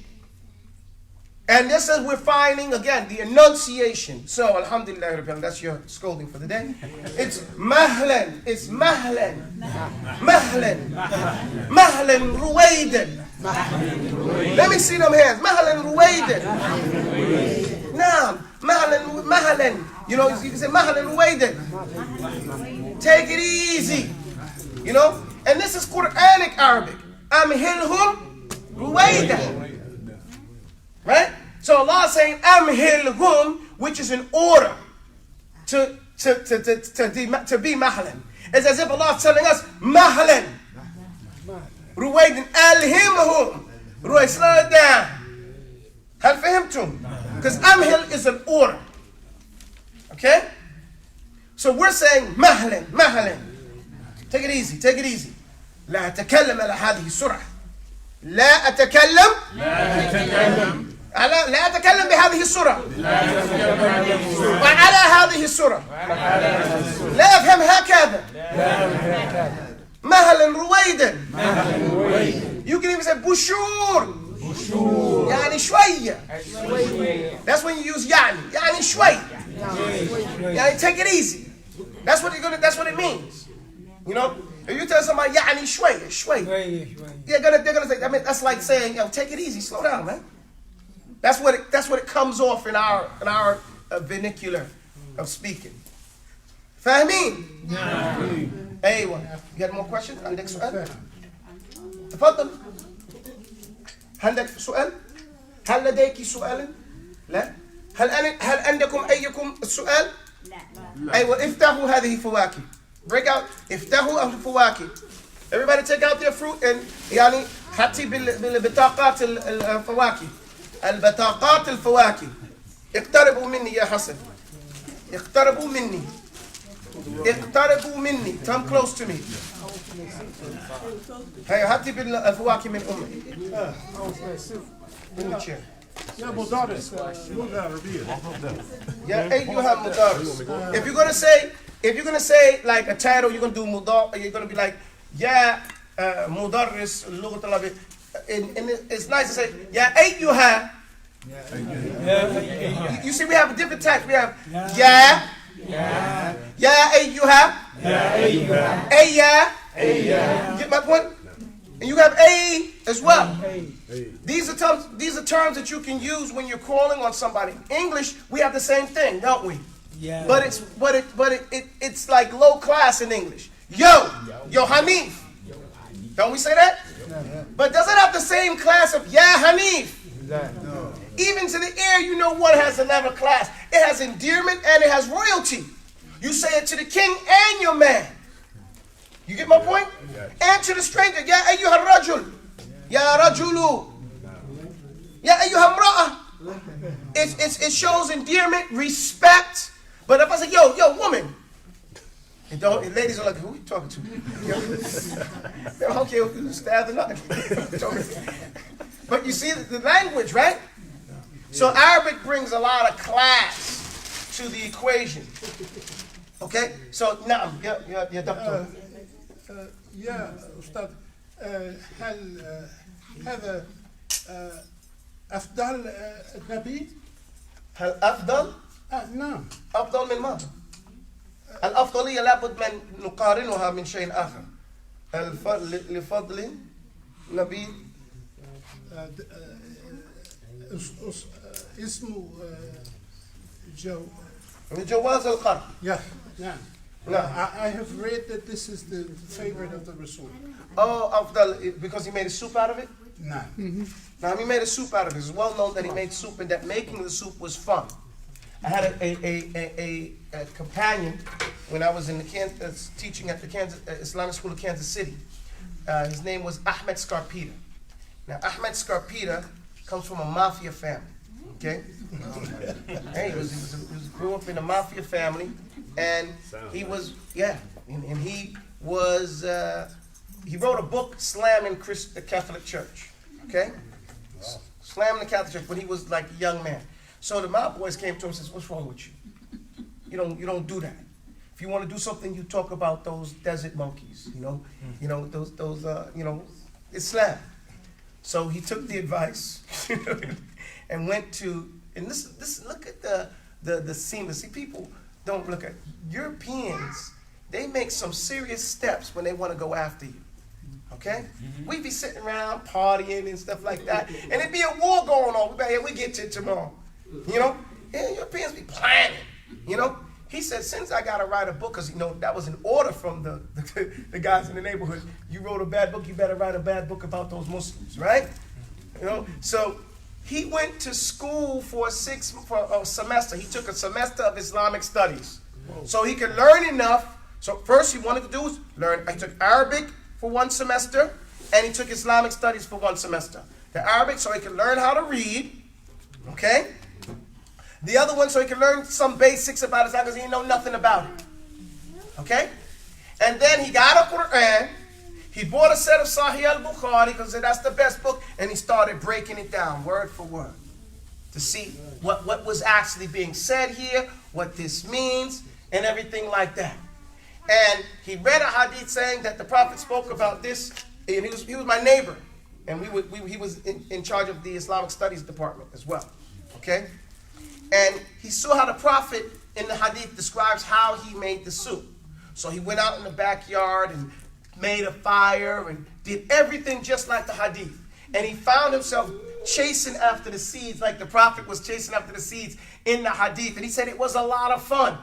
And this is we're finding, again, the enunciation. So, alhamdulillah, that's your scolding for the day. It's mahlan, it's mahlan, mahlan, mahlan ruwaydan. Let me see them hands. Mahlan ruwaydan. Naam, mahlan. You know, you can say mahlan ruwaydan. Take it easy. You know, and this is Quranic Arabic. Amhilhum ruwaydan. Right? So Allah is saying amhilhum, which is an order to be mahlan. It's as if Allah is telling us mahlan. Ruwaydan alhimhum. Ruway, slow it down. Hal fahimtum? Because amhil is an order. Okay? So we're saying mahlan, mahlan. Take it easy, take it easy. لا أتكلم على هذه السرعة. لا أتكلم لا أتكلم بهذه السرعة. وعلى هذه السرعة. لا أفهم هكذا. مهلا رويدا. You can even say بشور. يعني شوية. That's when you use يعني شوية. يعني take it easy. That's what it means. You know? If you tell somebody يعني شوية, they're gonna say, I mean, that's like saying, yo, take it easy, slow down, man. That's what it comes off in our vernacular of speaking. فاهمين؟ أيوة. You got more questions? عندك سؤال؟ تفضل. عندك سؤال؟ هل لديك سؤال؟ لا. هل عندكم أيكم السؤال؟ لا. أيوة. افتحوا هذه فواكه. Break out. افتحوا الفواكه. Everybody take out their fruit and يعني حتى بالبطاقات الفواكه. البطاقات الفواكه. اقتربوا مني يا حسن. اقتربوا مني. اقتربوا مني. Come close to me. هيا هاتي بالفواكه من أمك. Bring the chair. يا مدرس لغة عربية. يا أيها المدرس. If you're gonna say like a title, you're gonna do mudar. You're gonna be like, yeah, مدرس اللغة العربية. And it's nice to say, yeah, أيها. You see, we have a different types. We have yeah, أيها, أيya. You get my point? And you have a as well. These are terms that you can use when you're calling on somebody. In English, we have the same thing, don't we? Yeah. But it's like low class in English. Yo Hanif. Don't we say that? But does it have the same class of Ya Hanif? No. Even to the ear, you know what has another class. It has endearment and it has royalty. You say it to the king and your man. You get my point? And to the stranger, Ya ayyuha rajul. Ya rajulu. Ya ayyuha imra'a. It shows endearment, respect. But if I say, yo, woman. And ladies are like, who are you talking to? Okay, stab the knife. But you see the language, right? So Arabic brings a lot of class to the equation. Okay? So, نعم, يا دكتور. يا أستاذ هل هذا أفضل النبي؟ هل أفضل؟ نعم. أفضل من ماذا؟ الأفضلية لابد من نقارنها من شيء آخر. لفضل نبي اسمه جواز القرن. Yeah, yeah. No. I have read that this is the favorite of the Rasul. Oh, أفضل because he made a soup out of it? No. Now he made a soup out of it. It's well known that he made soup and that making the soup was fun. I had a companion when I was in the teaching at the Islamic School of Kansas City. His name was Ahmed Scarpita. Now Ahmed Scarpita comes from a mafia family. Okay, he grew up in a mafia family, and he was and he was he wrote a book slamming the Catholic Church. Okay, slamming the Catholic Church when he was like a young man. So the mob boys came to him and says, "What's wrong with you? You don't do that." if you want to do something, you talk about those desert monkeys, Islam. So he took the advice and went to, and this look at the seamless. See, people don't look at Europeans. They make some serious steps when they want to go after you. Okay? We be sitting around partying and stuff like that, and it'd be a war going on. We get to it tomorrow. Yeah, Europeans be planning. He said, since I got to write a book, because, that was an order from the guys in the neighborhood. You wrote a bad book, you better write a bad book about those Muslims, right? So he went to school for a semester. He took a semester of Islamic studies. So he could learn enough. So first he wanted to do was learn. I took Arabic for 1 semester, and he took Islamic studies for 1 semester. The Arabic so he could learn how to read, okay? The other one so he could learn some basics about Islam because he didn't know nothing about it. Okay? And then he got a Quran. He bought a set of Sahih al-Bukhari because that's the best book. And he started breaking it down word for word to see what was actually being said here, what this means, and everything like that. And he read a hadith saying that the Prophet spoke about this. And he was my neighbor. And he was in charge of the Islamic Studies department as well. Okay? And he saw how the Prophet in the hadith describes how he made the soup. So he went out in the backyard and made a fire and did everything just like the hadith. And he found himself chasing after the seeds like the Prophet was chasing after the seeds in the hadith. And he said it was a lot of fun.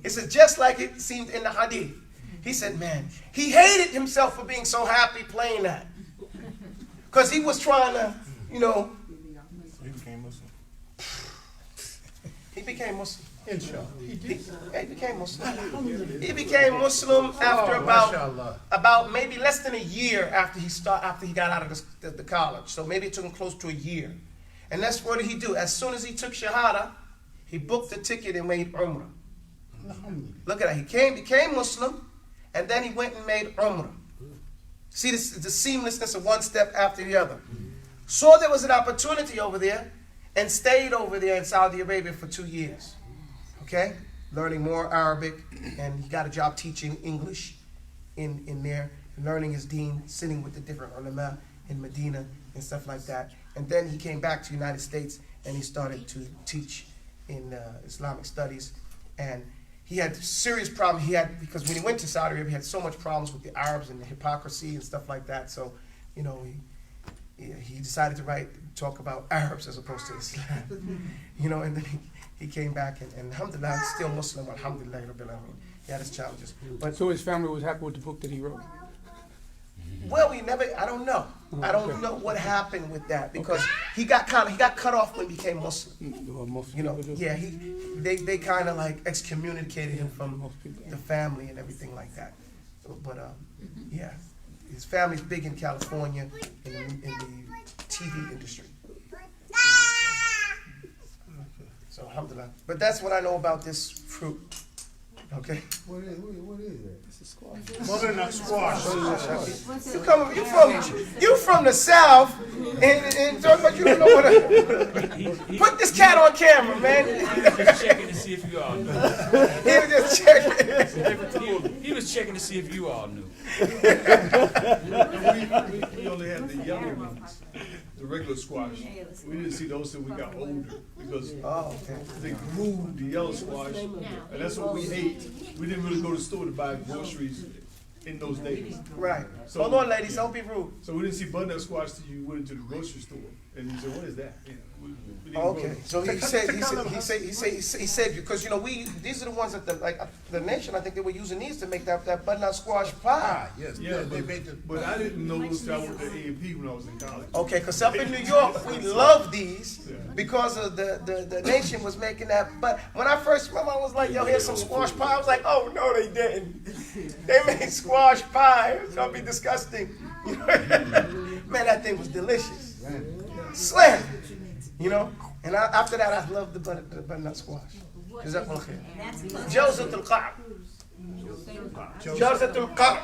He said just like it seemed in the hadith. He said, man, he hated himself for being so happy playing that. Because he was trying to, He became Muslim. He became Muslim. Inshallah. He became Muslim. He became Muslim after about maybe less than a year after he got out of the college. So maybe it took him close to a year. And that's what did he do? As soon as he took Shahada, he booked a ticket and made Umrah. Look at that. He became Muslim, and then he went and made Umrah. See the seamlessness of one step after the other. Saw there was an opportunity over there, and stayed over there in Saudi Arabia for 2 years. Okay? Learning more Arabic, and he got a job teaching English in there, learning his deen, sitting with the different ulama in Medina and stuff like that. And then he came back to the United States, and he started to teach in Islamic studies. And he had serious problems. Because when he went to Saudi Arabia, he had so much problems with the Arabs and the hypocrisy and stuff like that. So, he decided to talk about Arabs as opposed to Islam. And then he came back and alhamdulillah, he's still Muslim, alhamdulillah, rabbil alameen. He had his challenges. But So his family was happy with the book that he wrote? well, I don't know. I don't know what happened with that because he got cut off when he became Muslim. They kind of like excommunicated him from the family and everything like that. But yeah, his family's big in California in the TV industry. So alhamdulillah. But that's what I know about this fruit. Okay. What is that? It's a squash. Butternut squash. You from the South, and talk about you don't know what. Put this cat on camera, man. He was just checking to see if you all knew. He was just checking. He was checking to see if you all knew. We only had the yellow ones, the regular squash. We didn't see those till we got older because they grew the yellow squash, and that's what we ate. We didn't really go to the store to buy groceries in those days. Right. So, Hold on, ladies. Don't be rude. So we didn't see butternut squash till you went into the grocery store, and you said, "What is that?" We didn't Okay. go. So he said because these are the ones that the nation, I think they were using these to make that butternut squash pie. Yes. Yeah, They made the. but I didn't know those till I went to A&P when I was in college. Okay, because up in New York, we love these because of the nation was making that. But when I first, my mom was like, yo, here's some squash pie. I was like, oh, no, they didn't. They made squash pie. It's going to be disgusting. Man, that thing was delicious. Slam. And after that, I loved the butternut squash. Jazakumullah khair. Jawzatul Qa'r. Jawzatul Qa'r.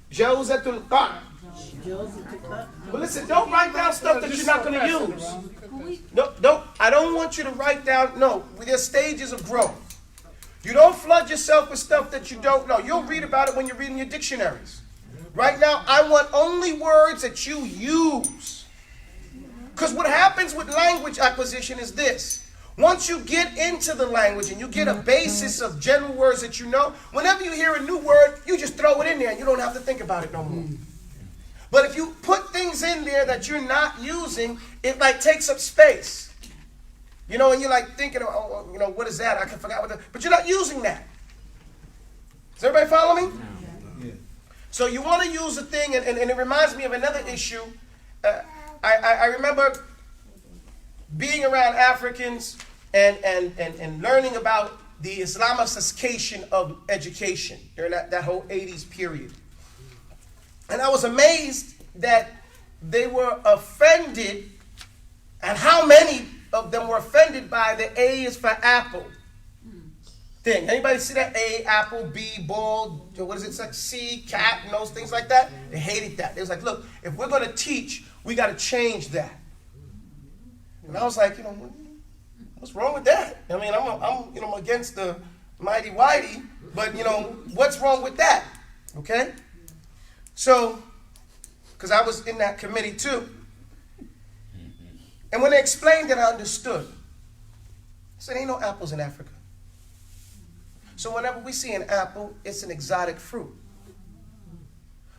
Jawzatul Qa'r. But listen, don't write down stuff that you're not going to use. No, I don't want you to write down. No, there's stages of growth. You don't flood yourself with stuff that you don't know. You'll read about it when you're reading your dictionaries. Right now, I want only words that you use. Because what happens with language acquisition is this. Once you get into the language and you get a basis of general words that you know, whenever you hear a new word, you just throw it in there and you don't have to think about it no more. But if you put things in there that you're not using, it like takes up space. You know, and you're like thinking, oh, you know, what is that? I can forget what that, but you're not using that. Does everybody follow me? Yeah. So you want to use a thing, and it reminds me of another issue. I remember being around Africans and learning about the Islamicification of education during that whole 80s period. And I was amazed that they were offended, and how many of them were offended by the A is for apple thing. Anybody see that? A, apple, B, ball, what is it? It's like C, cat, and those things like that. They hated that. They was like, look, if we're going to teach, we got to change that. And I was like, you know, what's wrong with that? I mean, I'm against the mighty whitey, but you know, what's wrong with that? Okay? So, because I was in that committee too. And when they explained it, I understood. I said, ain't no apples in Africa. So whenever we see an apple, it's an exotic fruit.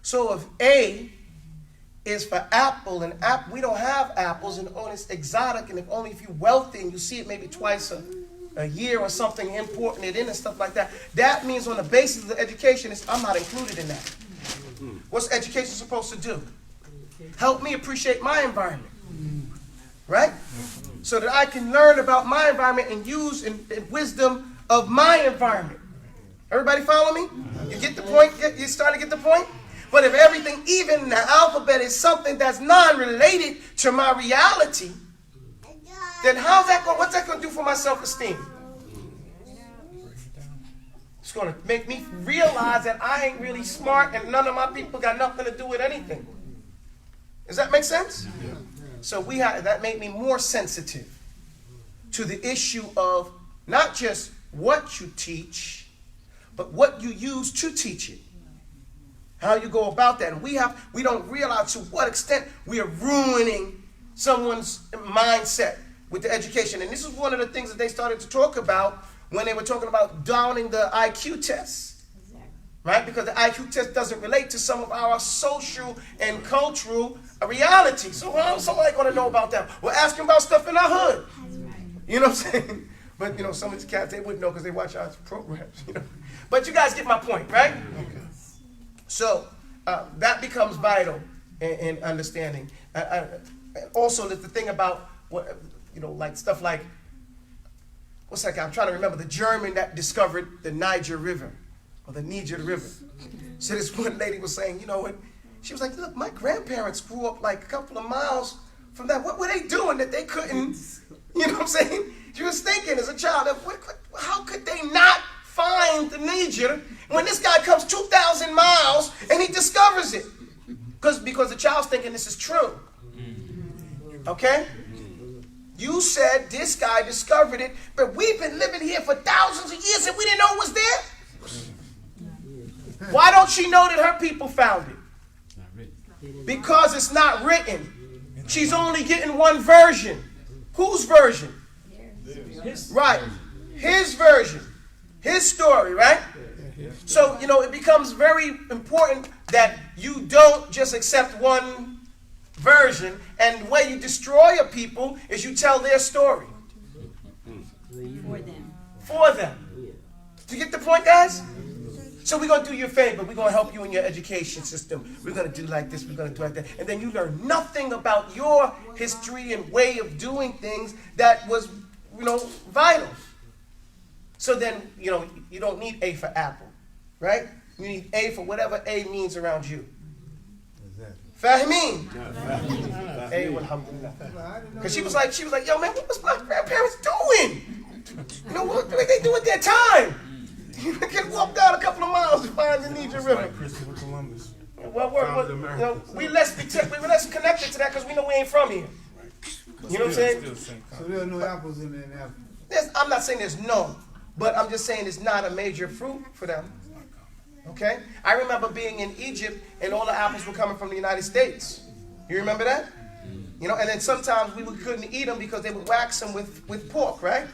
So if A is for apple, and we don't have apples, and it's exotic, and only if you're wealthy and you see it maybe twice a year or something, importing it in and stuff like that, that means on the basis of the education, I'm not included in that. What's education supposed to do? Help me appreciate my environment. Right? So that I can learn about my environment and use and wisdom of my environment. Everybody follow me? You get the point? You starting to get the point? But if everything, even the alphabet, is something that's non-related to my reality, then what's that going to do for my self-esteem? It's going to make me realize that I ain't really smart and none of my people got nothing to do with anything. Does that make sense? Yeah. So that made me more sensitive to the issue of not just what you teach, but what you use to teach it. How you go about that. And we don't realize to what extent we are ruining someone's mindset with the education. And this is one of the things that they started to talk about when they were talking about downing the IQ tests. Right? Because the IQ test doesn't relate to some of our social and cultural reality. So how's somebody going to know about that? We're asking about stuff in our hood. You know what I'm saying? But, you know, some of these cats, they wouldn't know because they watch our programs. You know? But you guys get my point, right? Okay. So that becomes vital in understanding. Also, the thing about, you know, like stuff like, what's that guy? I'm trying to remember. The German that discovered the Niger River. Or the Niger River. So this one lady was saying, you know, and she was like, look, my grandparents grew up like a couple of miles from that. What were they doing that they couldn't, you know what I'm saying? She was thinking as a child, how could they not find the Niger when this guy comes 2,000 miles and he discovers it? Because the child's thinking this is true. Okay? You said this guy discovered it, but we've been living here for thousands of years and we didn't know it was there? Why don't she know that her people found it? Because it's not written. She's only getting one version. Whose version? Right. His version. His story, right? So, you know, it becomes very important that you don't just accept one version, and the way you destroy a people is you tell their story. For them. Do you get the point, guys? So we're going to do you a favor. We're going to help you in your education system. We're going to do like this. We're going to do like that. And then you learn nothing about your history and way of doing things that was, you know, vital. So then, you know, you don't need A for apple, right? You need A for whatever A means around you. Fahimeen? A, alhamdulillah. Because she was like, yo, man, what was my grandparents doing? You know, what did they do with their time? You can walk down a couple of miles to find the Niger River. Like Christopher Columbus. Well, you know, we're less connected to that because we know we ain't from here. You know what I'm saying? So there are no apples in there in Africa. I'm not saying there's none, But I'm just saying it's not a major fruit for them. Okay? I remember being in Egypt and all the apples were coming from the United States. You remember that? You know, and then sometimes we couldn't eat them because they would wax them with pork, right?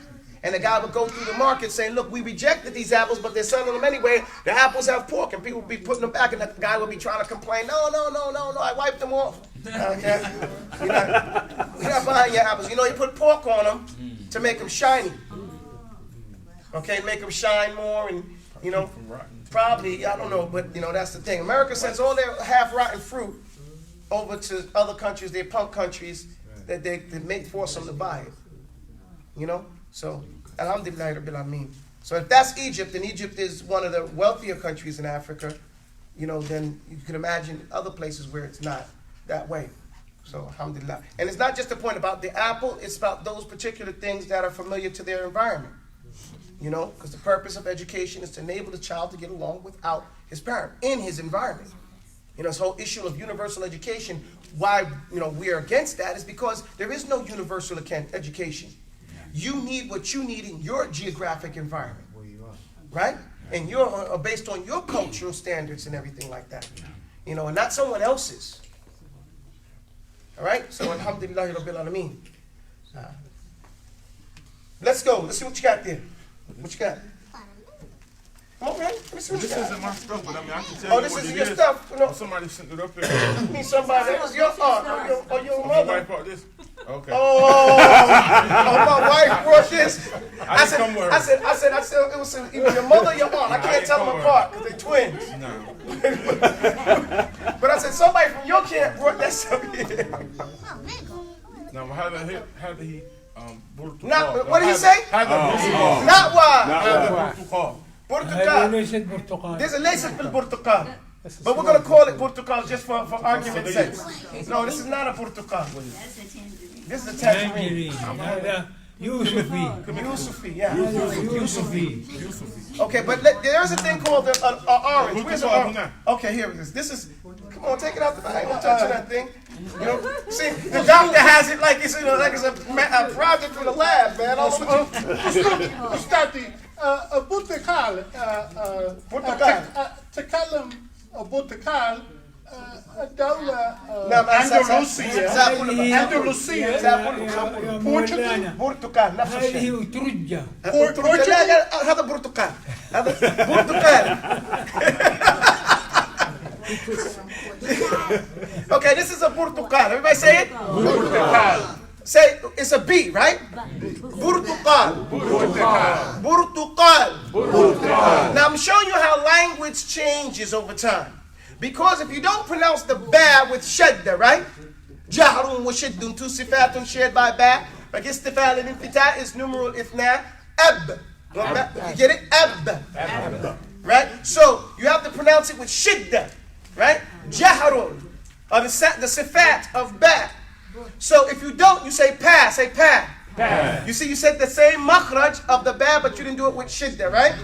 And the guy would go through the market saying, look, we rejected these apples, but they're selling them anyway. The apples have pork, and people would be putting them back, and the guy would be trying to complain, no, I wiped them off. Okay? We're not buying your apples. You know, you put pork on them to make them shiny. Okay, make them shine more, and, you know, probably, I don't know, but, you know, that's the thing. America sends all their half-rotten fruit over to other countries, their punk countries, that they may force them to buy it. You know? So, alhamdulillah rabbil alameen. So if that's Egypt, and Egypt is one of the wealthier countries in Africa, you know, then you can imagine other places where it's not that way. So, alhamdulillah. And it's not just a point about the apple, it's about those particular things that are familiar to their environment. You know, because the purpose of education is to enable the child to get along without his parent, in his environment. You know, this whole issue of universal education, why, you know, we are against that is because there is no universal education. You need what you need in your geographic environment, right? And you're based on your cultural standards and everything like that, you know, and not someone else's. All right? So, alhamdulillah rabbil alameen. Let's go. Let's see what you got there. What you got? Come on, man. Let me see what you This got. isn't my stuff, but I mean, I can tell Oh, you this what isn't it your is. stuff. You know, Somebody sent it up here. you need somebody else. Your aunt or your My mother. wife brought this. Okay. Oh, my wife brought this. I didn't come with her. I said, it was either your mother or your aunt. I can't didn't tell come them with apart because they're twins. No. But I said, somebody from your camp brought that stuff here. Now, how did he Not, what did he say? Not why. Portugal. There's a lesson for Portugal. But we're going to call it Portugal just for argument's sake. No, this is not a Portugal. This is a tangerine. Yusufi, yeah. Okay, but there's a thing called an orange. Where's the orange? Okay, here it is. This is, come on, take it out. I ain't gonna touch that thing. You know, see, the doctor has it like it's, you know, like it's a project from the lab, man. أستاذي برتقال تكلم برتقال الدولة أندلسية برتقال نفس الشيء. هذه ترجة. هذا برتقال. هذا برتقال. Okay, this is a burtukal. Everybody say it? Burtukal. Say, it's a B, right? Burtukal. Burtukal. Now I'm showing you how language changes over time. Because if you don't pronounce the ba with shadda, right? Jahrun wa shiddun, two sifatun shared by ba. Like istifal and infita is numeral ifna. Ab. You get it? Ab. Right? So you have to pronounce it with shidda. Right? Jahrun. Or the sifat of ba. So if you don't, you say pa. Say pa. You see, you said the same makhraj of the ba, but you didn't do it with shidda, right?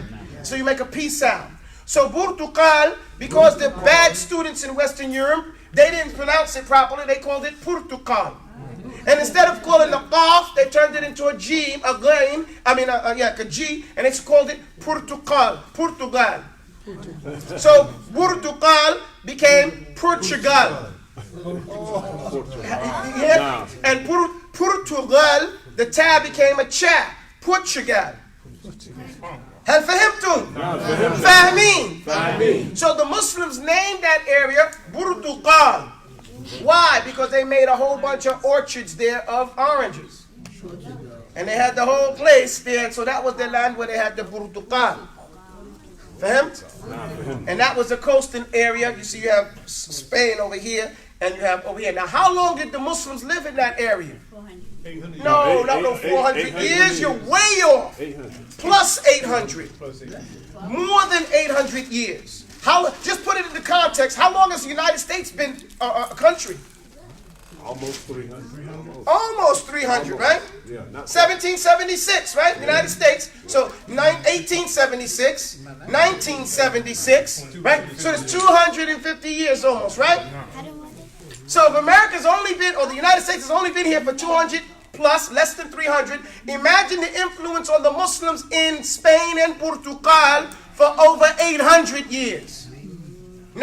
So you make a P sound. So Portugal, because the bad students in Western Europe, they didn't pronounce it properly, they called it Portugal. And instead of calling the qaf, they turned it into a G, a grain, a G, and they called it Portugal. So Portugal became Portugal. Yeah? And Portugal, the ta became a cha, Portugal. هل فهمتم؟ فاهمين. So the Muslims named that area Portugal. Why? Because they made a whole bunch of orchards there of oranges. And they had the whole place there, so that was the land where they had the Portugal. Fahmt? And that was the coastal area. You see, you have Spain over here, and you have over here. Now, how long did the Muslims live in that area? No, not no 400 years. You're way off. Plus 800. More than 800 years. Just put it into context. How long has the United States been a country? Almost 300. Almost 300, right? Yeah. 1776, right? United States. So 1876, 1976, right? So it's 250 years almost, right? So if America's only been, or the United States has only been here for 200 plus, less than 300. Imagine the influence on the Muslims in Spain and Portugal for over 800 years. You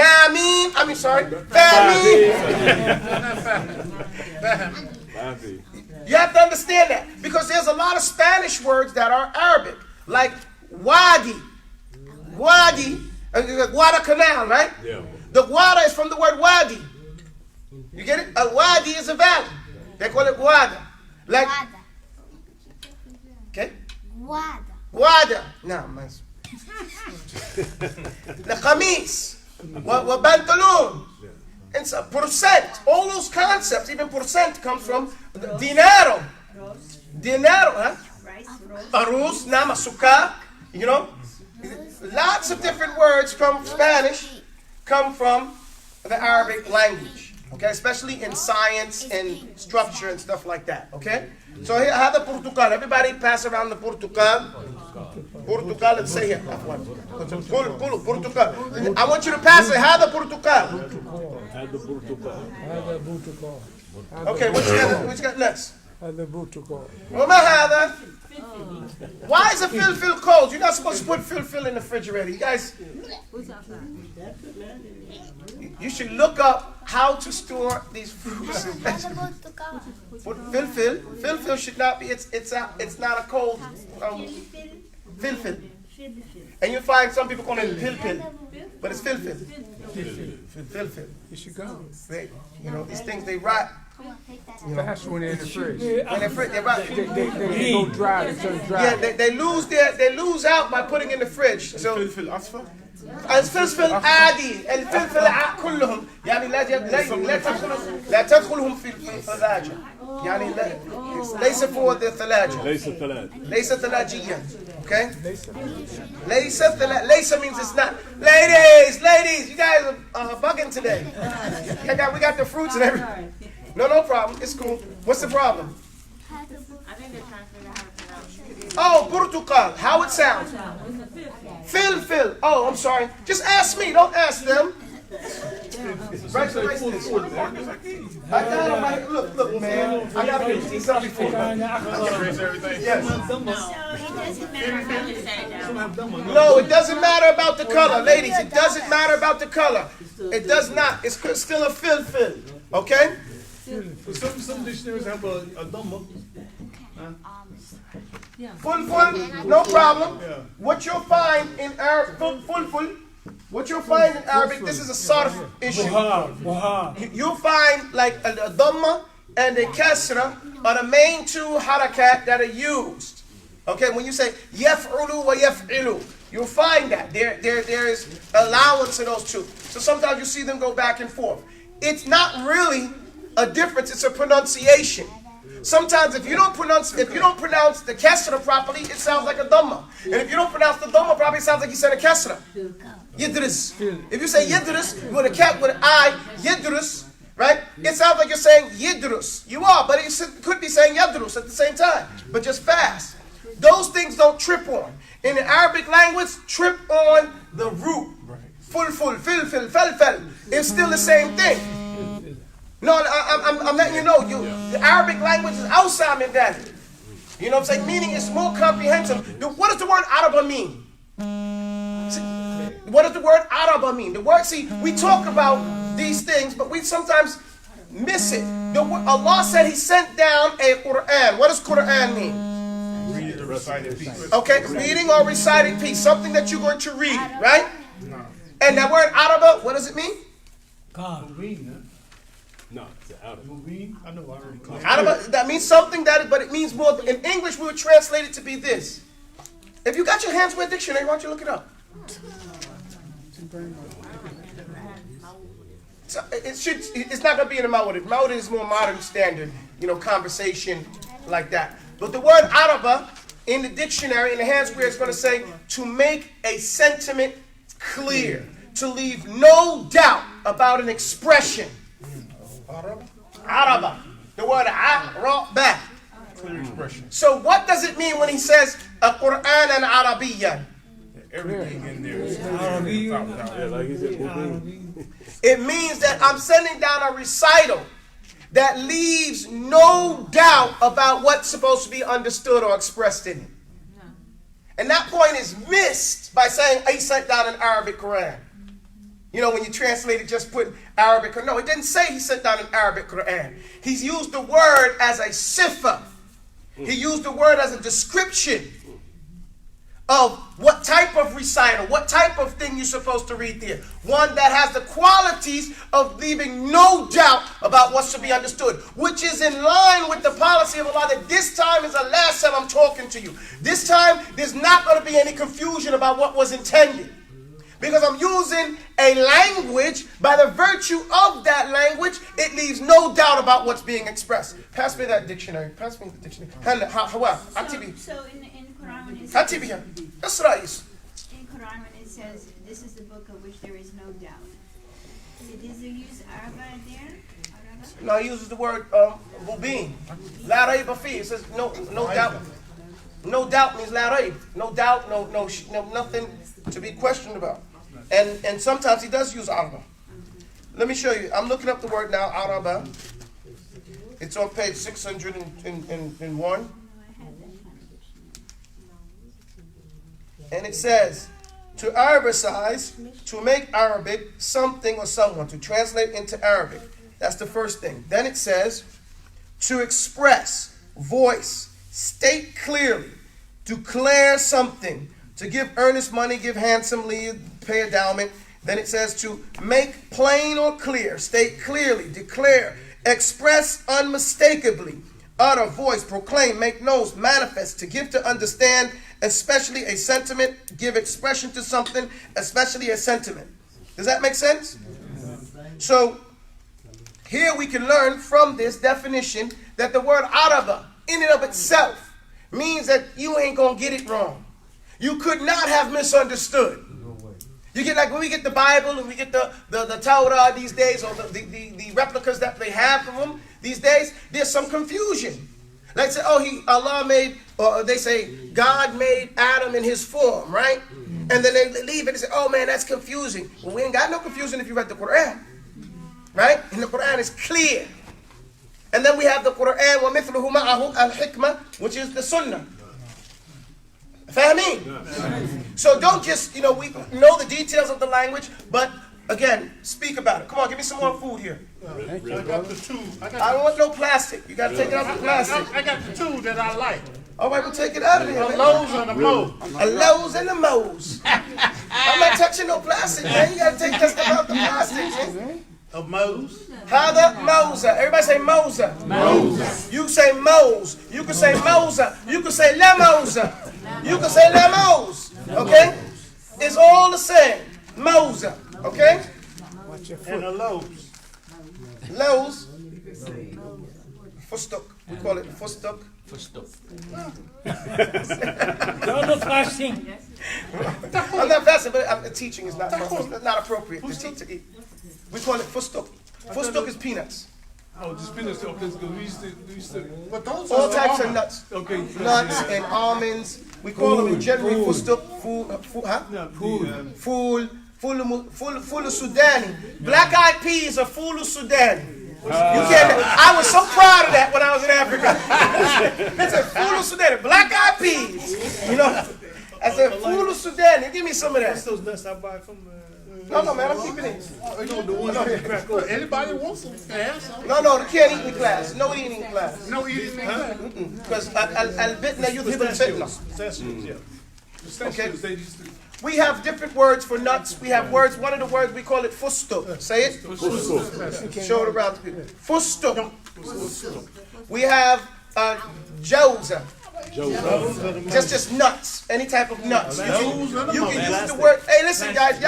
have to understand that, because there's a lot of Spanish words that are Arabic, like wadi, Guadalcanal, right? Yeah. The Guada is from the word wadi. You get it? A wadi is a valley. They call it Guada. Like, okay? Guada. No, man. The Khamis. What Bantalon. And so percent. All those concepts, even percent comes from dinero. Dinero, huh? Aruz, namasuka. You know? Lots of different words from Spanish come from the Arabic language. Okay, especially in science and structure and stuff like that. Okay, so here, have the Portugal. Everybody pass around the Portugal. Portugal, let's say here. Portugal. I want you to pass it. Have the Portugal. Okay, what you got next? Why is a fil cold? You're not supposed to put fil in the refrigerator. You guys, you should look up how to store these fruits and vegetables. Fil should not be. It's not a cold. Fil. And you find some people call it pil, but it's fil. Fil. You should go. You know, these things, they rot. Fast when they're in the fridge. When they're fridge, they rot. They go dry. They turn dry. Yeah, they lose out by putting in the fridge. So الفلفل عادي الفلفل كلهم يعني لا تدخلهم في الثلاجة يعني ليس for the ثلاجة ليس ثلاجيا. Okay, ليس means it's not. Ladies, you guys are bugging today. We got the fruits and everything. No problem, it's cool. What's the problem? I think they're trying to figure out how to pronounce it. Oh, Portugal, how it sounds. Fil. Oh, I'm sorry. Just ask me, don't ask them. Right, so like this. I got on my, look, man. I got to see something before. Yes. No, it doesn't matter about the color, ladies. It doesn't matter about the color. It does not. It's still a fil. Okay? Some dictionaries have a dhamma. Full, no problem. What you'll find in Arabic, full. What you'll find in Arabic, this is a sarf issue. You'll find like a dhamma and a kasra are the main two harakat that are used. Okay, when you say yaf'ulu wa yaf'ilu, you'll find that there is allowance in those two. So sometimes you see them go back and forth. It's not really a difference, it's a pronunciation. Sometimes if you don't pronounce the kasra properly, it sounds like a dhamma. And if you don't pronounce the dhamma properly, it sounds like you said a kasra. Yidris. If you say yidris with a cat with an I, yidris, right? It sounds like you're saying yidrus. You are, but you could be saying yadrus at the same time, but just fast. Those things don't trip on. In the Arabic language, trip on the root. Full, fil, fel. It's still the same thing. No, I'm letting you know. The Arabic language is outside of that. You know what I'm saying? Meaning it's more comprehensive. What does the word Araba mean? What does the word Araba mean? The word, we talk about these things, but we sometimes miss it. Allah said He sent down a Quran. What does Quran mean? Read or recited piece. Okay, reading or reciting piece. Something that you're going to read, right? No. And that word Araba, what does it mean? No, it's Arab. I know, I already called. Araba, that means something but it means more. In English, we would translate it to be this. If you got your hands with a dictionary, why don't you look it up? So it's not going to be in the Mawrid. Mawrid is more modern standard, conversation like that. But the word Araba in the dictionary, in the hand square, is going to say to make a sentiment clear, to leave no doubt about an expression. Araba. The word Araba. Clear expression. So what does it mean when he says a Quran and Arabiya? Everything in there is Yeah, like he said, It means that I'm sending down a recital that leaves no doubt about what's supposed to be understood or expressed in it. And that point is missed by saying, he sent down an Arabic Quran. You know, when you translate it, just put Arabic. No, it didn't say he sent down an Arabic Quran. He's used the word as a sifa. He used the word as a description of what type of recital, what type of thing you're supposed to read there. One that has the qualities of leaving no doubt about what's to be understood, which is in line with the policy of Allah that this time is the last time I'm talking to you. This time, there's not going to be any confusion about what was intended. Because I'm using a language, by the virtue of that language, it leaves no doubt about what's being expressed. Pass me that dictionary. Pass me the dictionary. So in Quran when it says, That's right. in Quran when it says this is the book of which there is no doubt. Does it use Araba there? Araba? No, he uses the word mubin. La rayba fi. It says no doubt. No doubt means la rayb. No doubt, no nothing to be questioned about. And sometimes he does use araba. Let me show you. I'm looking up the word now, araba. It's on page 601. And it says, to Arabicize, to make Arabic something or someone, to translate into Arabic. That's the first thing. Then it says, to express, voice, state clearly, declare something, to give earnest money, give handsomely, pay endowment. Then it says to make plain or clear, state clearly, declare, express unmistakably, utter, voice, proclaim, make known, manifest, to give to understand, especially a sentiment, give expression to something, especially a sentiment. Does that make sense? So here we can learn from this definition that the word araba in and of itself means that you ain't gonna get it wrong. You could not have misunderstood. You get like when we get the Bible and we get the Taubah these days, or the replicas that they have of them these days, there's some confusion. Like say, Allah made, or they say God made Adam in his form, right? And then they leave it and say, oh man, that's confusing. Well, we ain't got no confusion if you read the Quran, right? And the Quran is clear. And then we have the Quran, وَمِثْلُهُ مَعَهُ الْحِكْمَةِ, which is the Sunnah. Fahmeen? So don't just, we know the details of the language, but again, speak about it. Come on, give me some more food here. I got the two. I don't want no plastic. You got to take it out the plastic. I got the two that I like. All right, we'll take it out of here. A Lowe's and a Moe's. A Lowe's and a Moe's. I'm not touching no plastic, man. You got to take that stuff out the plastic, man. A Moe's. Hada Moza. Everybody say Moza. Moza. You say Mo's. You can say Moza. You can say La Moza. You can say La Mo's. Okay? It's all the same. Moza. Okay? And a Lowe's. Lowe's. Fustuk. We call it Fustuk. Don't look fasting. I'm not fasting, but teaching is not appropriate to eat. We call it Fustuk. Fustuk is peanuts. Oh, just peanuts. Okay, so we used to. But those All are types of nuts. Okay. Nuts and almonds. We call them generally Fustuk. Fulu Sudani. Black-eyed peas are Fulu Sudani. You can't. I was so proud of that when I was in Africa. It's a Fulu Sudani. Black-eyed peas. I said Fulu Sudani. Give me some of What's that. those nuts I buy from? No, man, I'm keeping it. the ones that crack open. Anybody wants them? No, they can't eat in class. No eating in class. No eating in class. Because al-bitna yudhib al-fitna. Okay. We have different words for nuts. We have words. One of the words we call it fustuk. Say it. Fustuk. Show it around to people. Fustuk. We have jawza. Just nuts. Any type of nuts. You can use the word. Hey, listen, guys.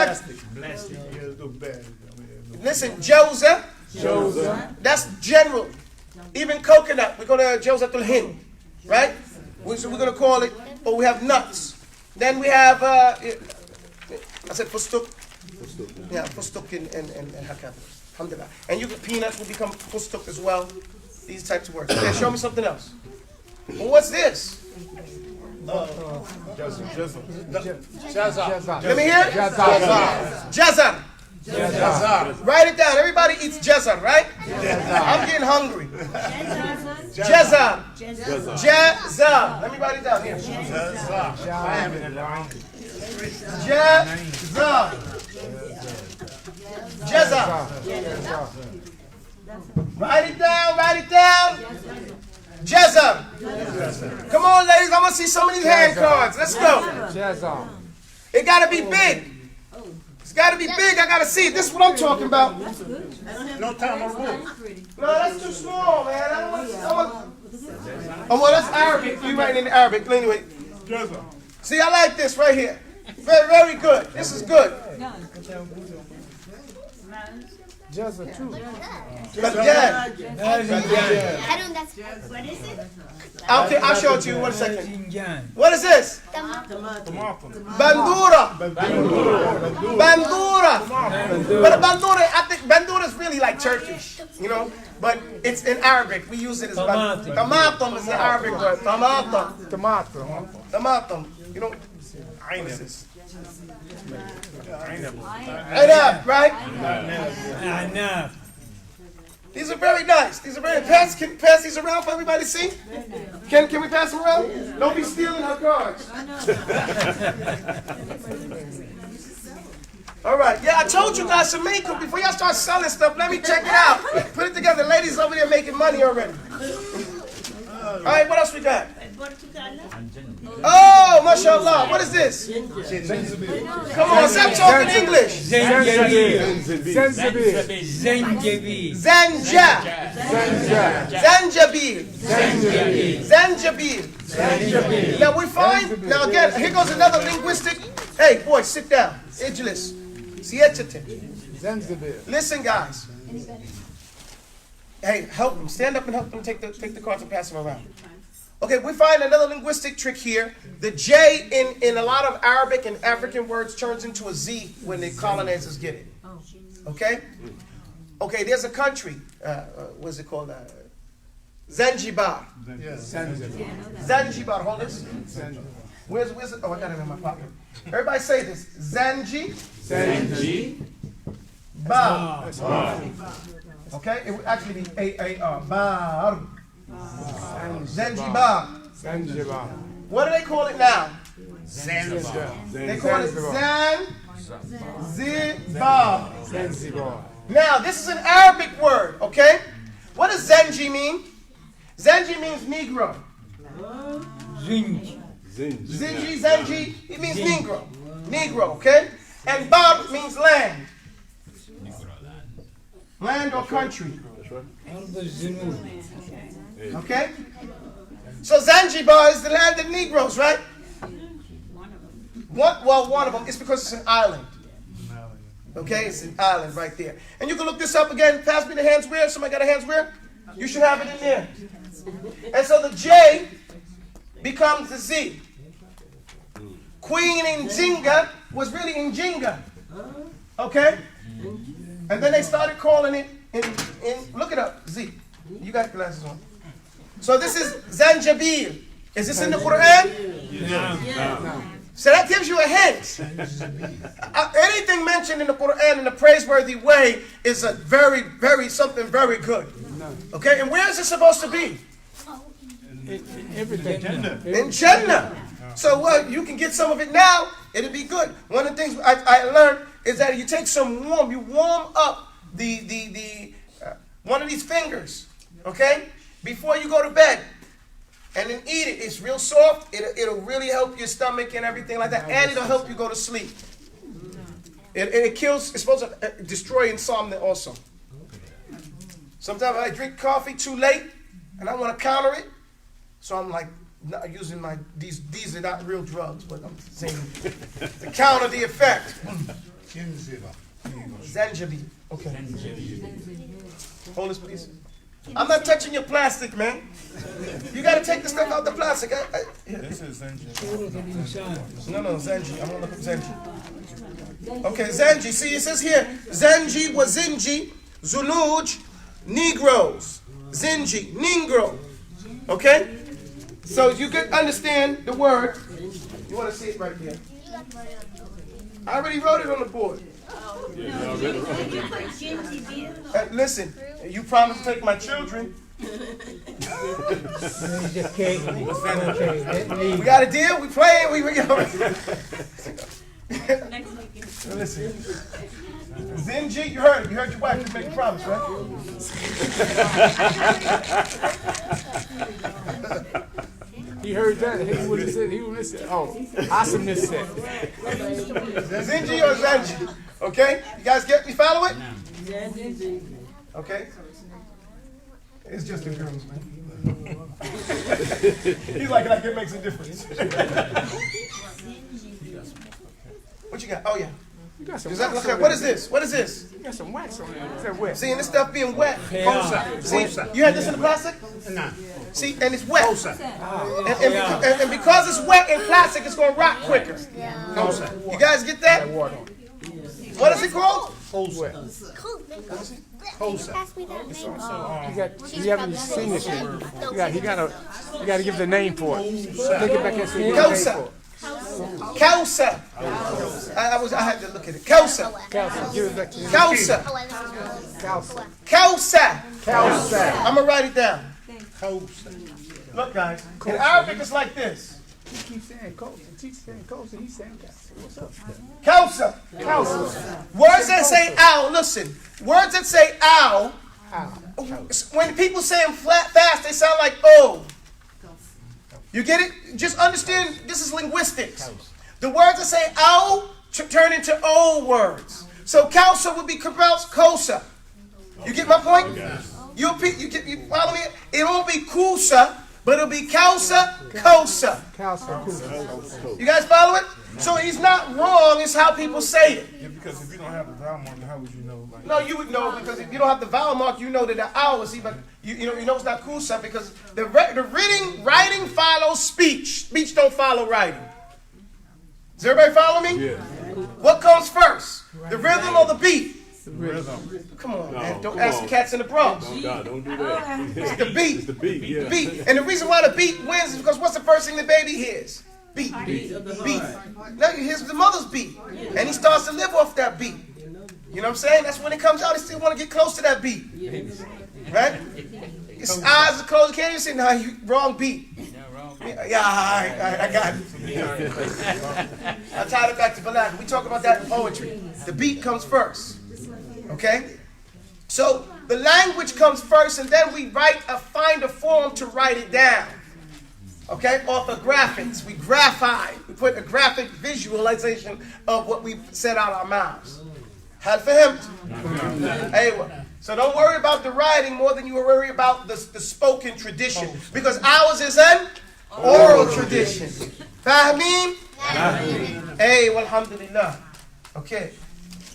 Listen, jawza. That's general. Even coconut. We're going to jawzatul hind. Right? So we're going to call it. But we have nuts. Then we have, I said fustuk. Yeah, fustuk and hakam. Alhamdulillah. And peanuts will become fustuk as well. These types of words. Okay, show me something else. Well, what's this? Jazza. Let me hear it. Jazza. Jazar. Write it down. Everybody eats jezza, right? I'm getting hungry. Jezza. Jezza. Let me write it down here. Jezza. Jezza. Write it down. Write it down. Jezza. Come on, ladies. I want to see some of these hand cards. Let's go. It got to be big. It's got to be big. I got to see it. This is what I'm talking about. No time on book. No, that's too small, man. I don't want oh, well, that's Arabic. You writing in Arabic. Anyway. See, I like this right here. Very, very good. This is good. Jezza too. But Dad, What is it? I'll show it to you in 1 second. What is this? Bandura. Bandura. But a bandura, I think bandura is really like Turkish, you know. But it's in Arabic. We use it as bandura. Tamatum is the Arabic word. Tamatum. Tamatum. You know, what is this? Ainab, right? These are very nice. These are very nice. Can you pass these around for everybody to see? Can we pass them around? Don't be stealing her cards. All right. Yeah, I told you guys to make them. Before y'all start selling stuff, let me check it out. Put it together. Ladies over there making money already. All right, what else we got? Oh, mashallah. What is this? Come on, stop talking English. Zanjabil. Now we find, now again, here goes another linguistic. Hey, boy, sit down. Ijlis. Listen, guys. Hey, help them. Stand up and help them take the cards and pass them around. Okay, we find another linguistic trick here. The J in a lot of Arabic and African words turns into a Z when the colonizers get it. Okay? Okay, there's a country. What's it called? Zanzibar. Zanzibar, hold this. Where's it? Oh, I got it in my pocket. Everybody say this. Bar. Okay? It would actually be A-A-R. Bar. Zanzibar. What do they call it now? Zanzibar. They call it Zanzibar. Now, this is an Arabic word, okay? What does Zenji mean? Zenji means Negro. Zenji, it means Negro. Negro, okay? And Bab means land. Land or country. Okay? So Zanzibar is the land of Negroes, right? One of them. It's because it's an island. Okay? It's an island right there. And you can look this up again. Pass me the hands where? Somebody got a hands where? You should have it in there. And so the J becomes the Z. Queen Njinga was really Njinga. Okay? And then they started calling it in look it up, Z. You got glasses on. So this is Zanjabil. Is this in the Quran? Yeah. So that gives you a hint. Anything mentioned in the Quran in a praiseworthy way is a something very good. Okay, and where is it supposed to be? In Jannah. So you can get some of it now, it'll be good. One of the things I learned is that you take you warm up the one of these fingers, okay, before you go to bed. And then eat it. It's real soft. It'll really help your stomach and everything like that. And it'll help you go to sleep. It kills, it's supposed to destroy insomnia also. Sometimes I drink coffee too late and I want to counter it. So I'm like not using these are not real drugs, but I'm saying to counter the effect. Zanjabil. Okay. Hold this, please. I'm not touching your plastic, man. You got to take the stuff out the plastic. This is Zenji. No, Zenji. I'm going to look at Zenji. Okay, Zenji. See, it says here, Zenji was Zinji, Zuluj, Negroes. Zinji, Negro. Okay? So you can understand the word. You want to see it right here. I already wrote it on the board. Listen, you promised to take my children. We got a deal. We playing. We Next weekend. listen. Zinji, you heard it. You heard your wife. You make a promise, right? He heard that. He would have said. He would have said. Oh, awesomeness said. Zinji or Zanji? Okay. You guys get me? Follow it? Okay. It's just a girls, man. He's like it makes a difference. What you got? Oh yeah. You got some Is that, wax okay, on what there. is this? What is this? You got some wax on there. Is that wet? See, and this stuff being wet. Kosa. See, you had this in the plastic? Nah. See, and it's wet. Kosa. And because it's wet in plastic, it's going to rot quicker. Kosa. You guys get that? Water on it. What is it called? Kosa. Kosa. You haven't seen this yet. You got to give the name for it. Take it back and see the name Kosa. for it. Kausa. I had to look at it. Kausa. Calcium. Give it back to you. Kausa. Calcium. Kausa. Calcium. I'm going to write it down. Kosa. Look, guys. In Arabic, it's like this. He keeps saying Costa. He keeps saying Costa. He's saying Calcium. What's up? Kausa. Words that say ow, listen. Words that say ow, when people say them fast, they sound like oh. You get it? Just understand, this is linguistics. The words that say ow turn into o words. So kausa would be pronounced kosa. You get my point? You follow me? It won't be kusa, but it'll be kausa, kosa. Calcium. You guys follow it? So he's not wrong, it's how people say it. Yeah, because if you don't have the vowel mark, how would you know? Like, No, you would know because if you don't have the vowel mark, you know that the owl is even. You know it's not kusa because the writing follows speech. Speech don't follow writing. Does everybody follow me? Yeah. What comes first, the rhythm or the beat? rhythm. Come on, No, man. Don't come ask on. the cats in the Bronx. Oh, God, don't do that. It's the beat. It's the beat, yeah. The beat. And the reason why the beat wins is because what's the first thing the baby hears? Beat. Beat. Now he hears the mother's beat. And he starts to live off that beat. You know what I'm saying? That's when it comes out, he still want to get close to that beat. Right? His eyes are closed. Can't even say, no, you wrong beat. Yeah, all right, I got it. I tied it back to Balad. We talk about that in poetry. The beat comes first. Okay? So the language comes first, and then we find a form to write it down. Okay? Orthographics. We graphite. We put a graphic visualization of what we've said out our mouths. Had for him? Anyway. So don't worry about the writing more than you worry about the spoken tradition. Because ours is an oral tradition. Fahmeen? Hey, alhamdulillah. Okay.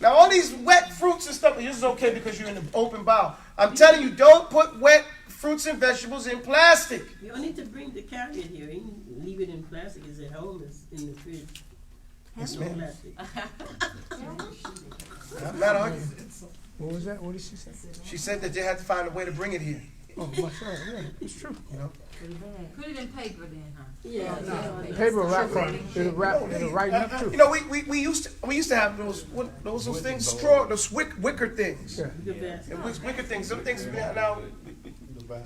Now all these wet fruits and stuff, this is okay because you're in an open bowl. I'm telling you, don't put wet fruits and vegetables in plastic. You don't need to bring the carrier here. You can leave it in plastic. It's at home. It's in the fridge. Yes, No ma'am. plastic. I'm not arguing. What was that? What did she say? She said that they had to find a way to bring it here. Oh, my son. Yeah, it's true. You know? Put it in paper then, huh? Yeah. Paper wrap, it'll write up too. You know, we used to have those things, straw, those wicker things. Yeah. And wicker things. Some things now.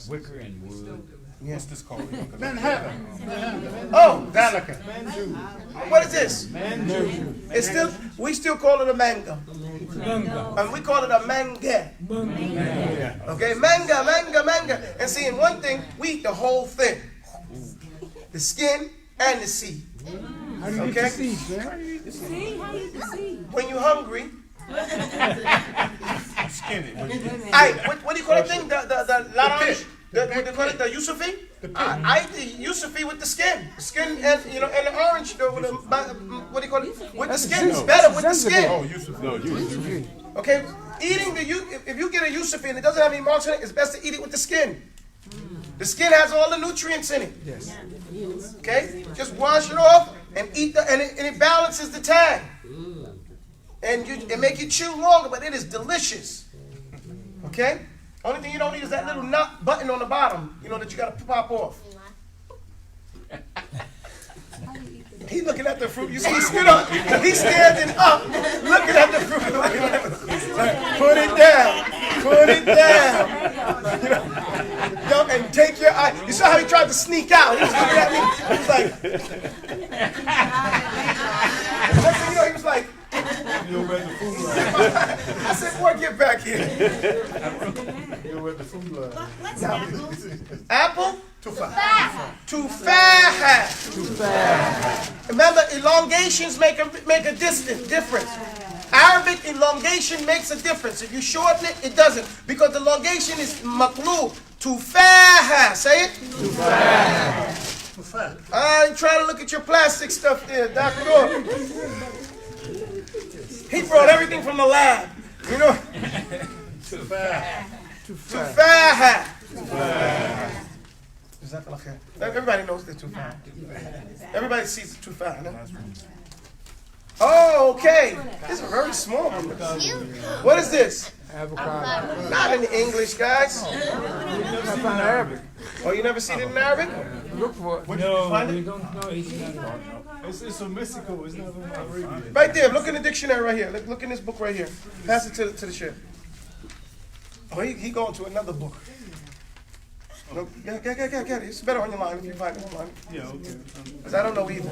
Wicker and wood. What's this called? Manhattan. Oh, Danica. What is this? It's still, we still call it a mango. And we call it a manga. Okay, manga. And see, in one thing, we eat the whole thing. The skin and the seed. How do you get the seeds, man? See, how you can see. When you're hungry, Skin it. what do you call that thing? The larange? What do you call it? The Yusufi? I eat the Yusufi with the skin. The skin and and the orange. What do you call it? With the skin. It's better with the skin. Oh, Yusuf. No, you. Okay? Eating if you get a Yusufi and it doesn't have any marks on it, it's best to eat it with the skin. The skin has all the nutrients in it. Yes. Okay? Just wash it off and eat and it balances the tang. And it make you chew longer, but it is delicious. Okay? Only thing you don't need is that little nut button on the bottom, that you got to pop off. He looking at the fruit. You see, he stood up. He's standing up, looking at the fruit. Like, put it down. Put it down. You know, and take your eye. You saw how he tried to sneak out. He was looking at me. He was like, next thing you know, he was like, You're ready the food line. I said, boy, get back here. You're ready the food line. What's apple? Apple? Tufah. Tufah. Remember, elongations make a difference. Arabic elongation makes a difference. If you shorten it, it doesn't. Because the elongation is maqlub. Tufah. Say it. Tufah. I ain't trying to look at your plastic stuff there, Dr. Gore. He brought everything from the lab. You know? Tufah. Everybody knows the tufah. Everybody sees the tufah. No? Oh, okay. This is a very small one. What is this? Avocado. Not in English, guys. I found Arabic. Oh, you never seen it in Arabic? Look for it. Where'd you find it? don't know. It's from Mexico. It's not from Arabia. Right there. Look in the dictionary right here. Look in this book right here. Pass it to the chef. Oh, he going to another book. No, get it. It's better on your line if you find it online. Yeah, okay. Because I don't know either.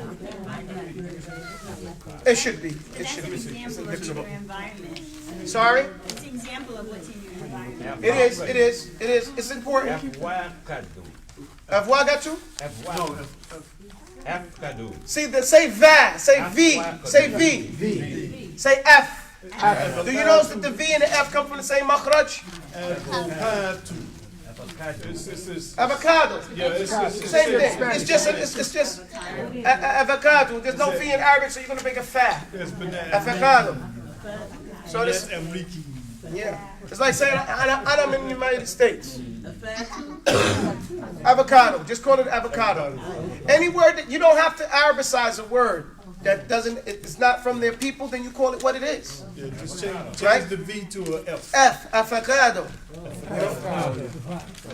It should be. It That's should an be. It's example a of dictionary. your environment. Sorry? It's an example of what's in your environment. It is. It's important. Avoir got to? See, say va, say v, say v, say f. Do you notice that the v and the f come from the same makhraj? Avocado. Yeah, it's Same thing. It's just avocado. There's no v in Arabic, so you're gonna make a fa. It's banana. Avocado. So That's this, Amriki. yeah, it's like saying I'm in the United States. Avocado. Just call it avocado. Any word that you don't have to Arabicize a word that it's not from their people, then you call it what it is. Yeah, just change Right? the V to a F. F, avocado.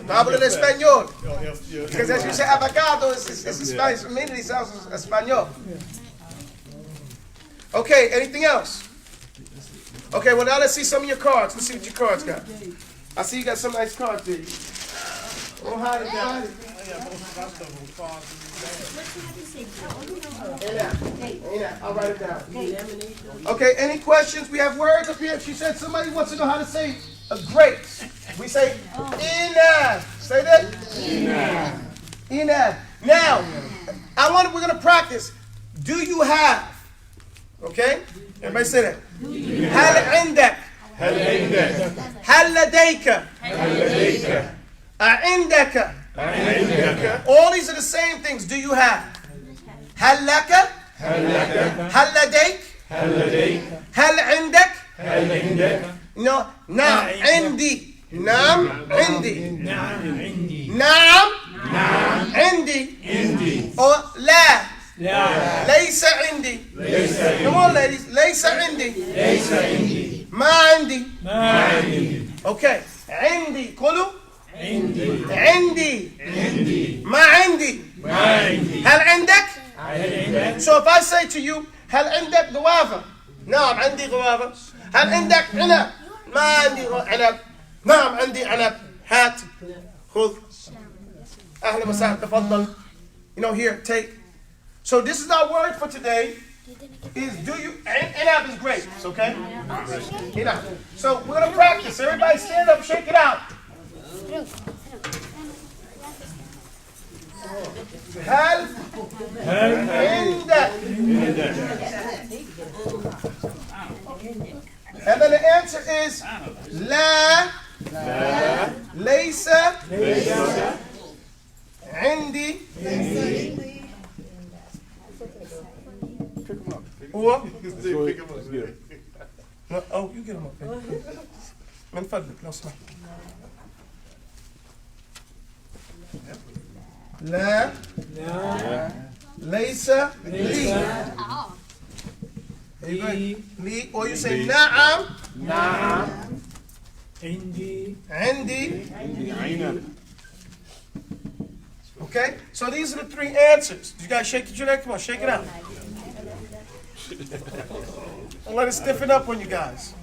Hablo el español. Oh, F, yeah. Because as you say, avocado is Spanish. Immediately sounds español. Okay, anything else? Okay, well now let's see some of your cards. Let's see what your cards got. I see you got some nice cards there. Oh, hide it, hide it. I'll write it down. Okay, any questions? We have words up here. She said somebody wants to know how to say grapes. We say inab. Say that? Inab. Now, we're gonna practice. Do you have? Okay? Everybody say that. هل عندك؟ هل لديك؟ عندك؟ All these are the same things. Do you have? هل لك؟ هل لديك؟ هل عندك؟ No. نعم عندي. نعم عندي. نعم عندي. Or لا. ليس عندي. Come on, ladies. ليس عندي. ما عندي. Okay. عندي. قولوا. عندي. ما عندي. هل عندك? So if I say to you, هل عندك غوافة؟ نعم عندي غوافة. هل عندك عنب؟ ما عندي عنب. نعم عندي عنب. هات. خذ. أهلا وسهلا. تفضل. You know, here, take. So this is our word for today. Is do you عنب is grapes, okay? عنب. So we're gonna practice. Everybody stand up, shake it out. هل عندك and then the answer is لا ليس عندي or no, oh you get them up من فضلك لو سمحت لا ليس لي لي or you say نعم عندي okay so these are the three answers. You guys shake it out. Come on, shake it out. Don't let it stiffen up on you guys.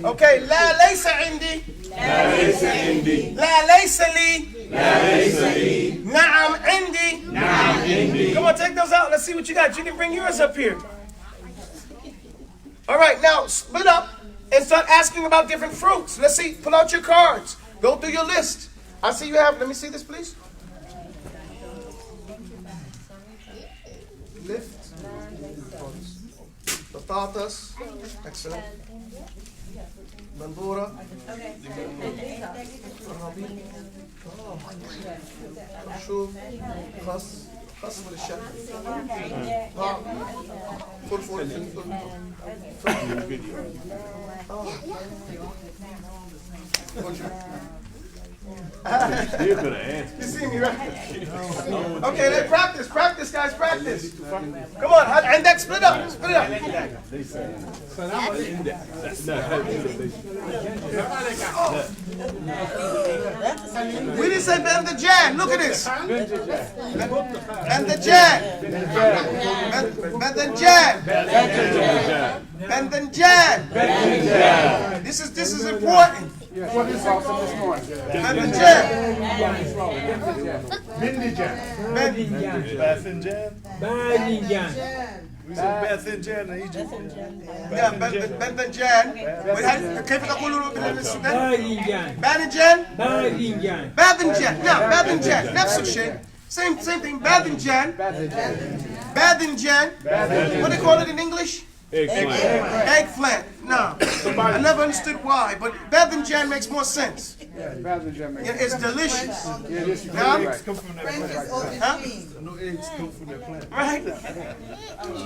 Okay, لا ليس عندي. لا ليس عندي. لا ليس لي. لا ليس لي. نعم عندي. نعم عندي. Come on, take those out. Let's see what you got. You can bring yours up here. All right, now split up and start asking about different fruits. Let's see. Pull out your cards. Go through your list. I see you have. Let me see this, please. Lift. Batatas. Excellent. Bandura. Shub. Khas. Khas with a chef. Full. You see me, right? Okay, let's practice. Practice, guys, practice. Come on, and then split up. Split up. We didn't say Ben the Jan. Look at this. Ben the Jan. Ben the Jan. Ben the Jan. This is important. What is awesome this morning? Ben the Jan. Bathinjan. We said Bathinjan in Egypt. Yeah, Ben the Jan. كيف تقولون بالسودان؟ باذنجان. باذنجان. نعم باذنجان. نفس الشيء. Same thing. باذنجان. باذنجان. What do they call it in English? Eggplant. No. I never understood why, but Bazinjan makes more sense. It's delicious. Eggs come from that plant. No eggs come from that plant. Right?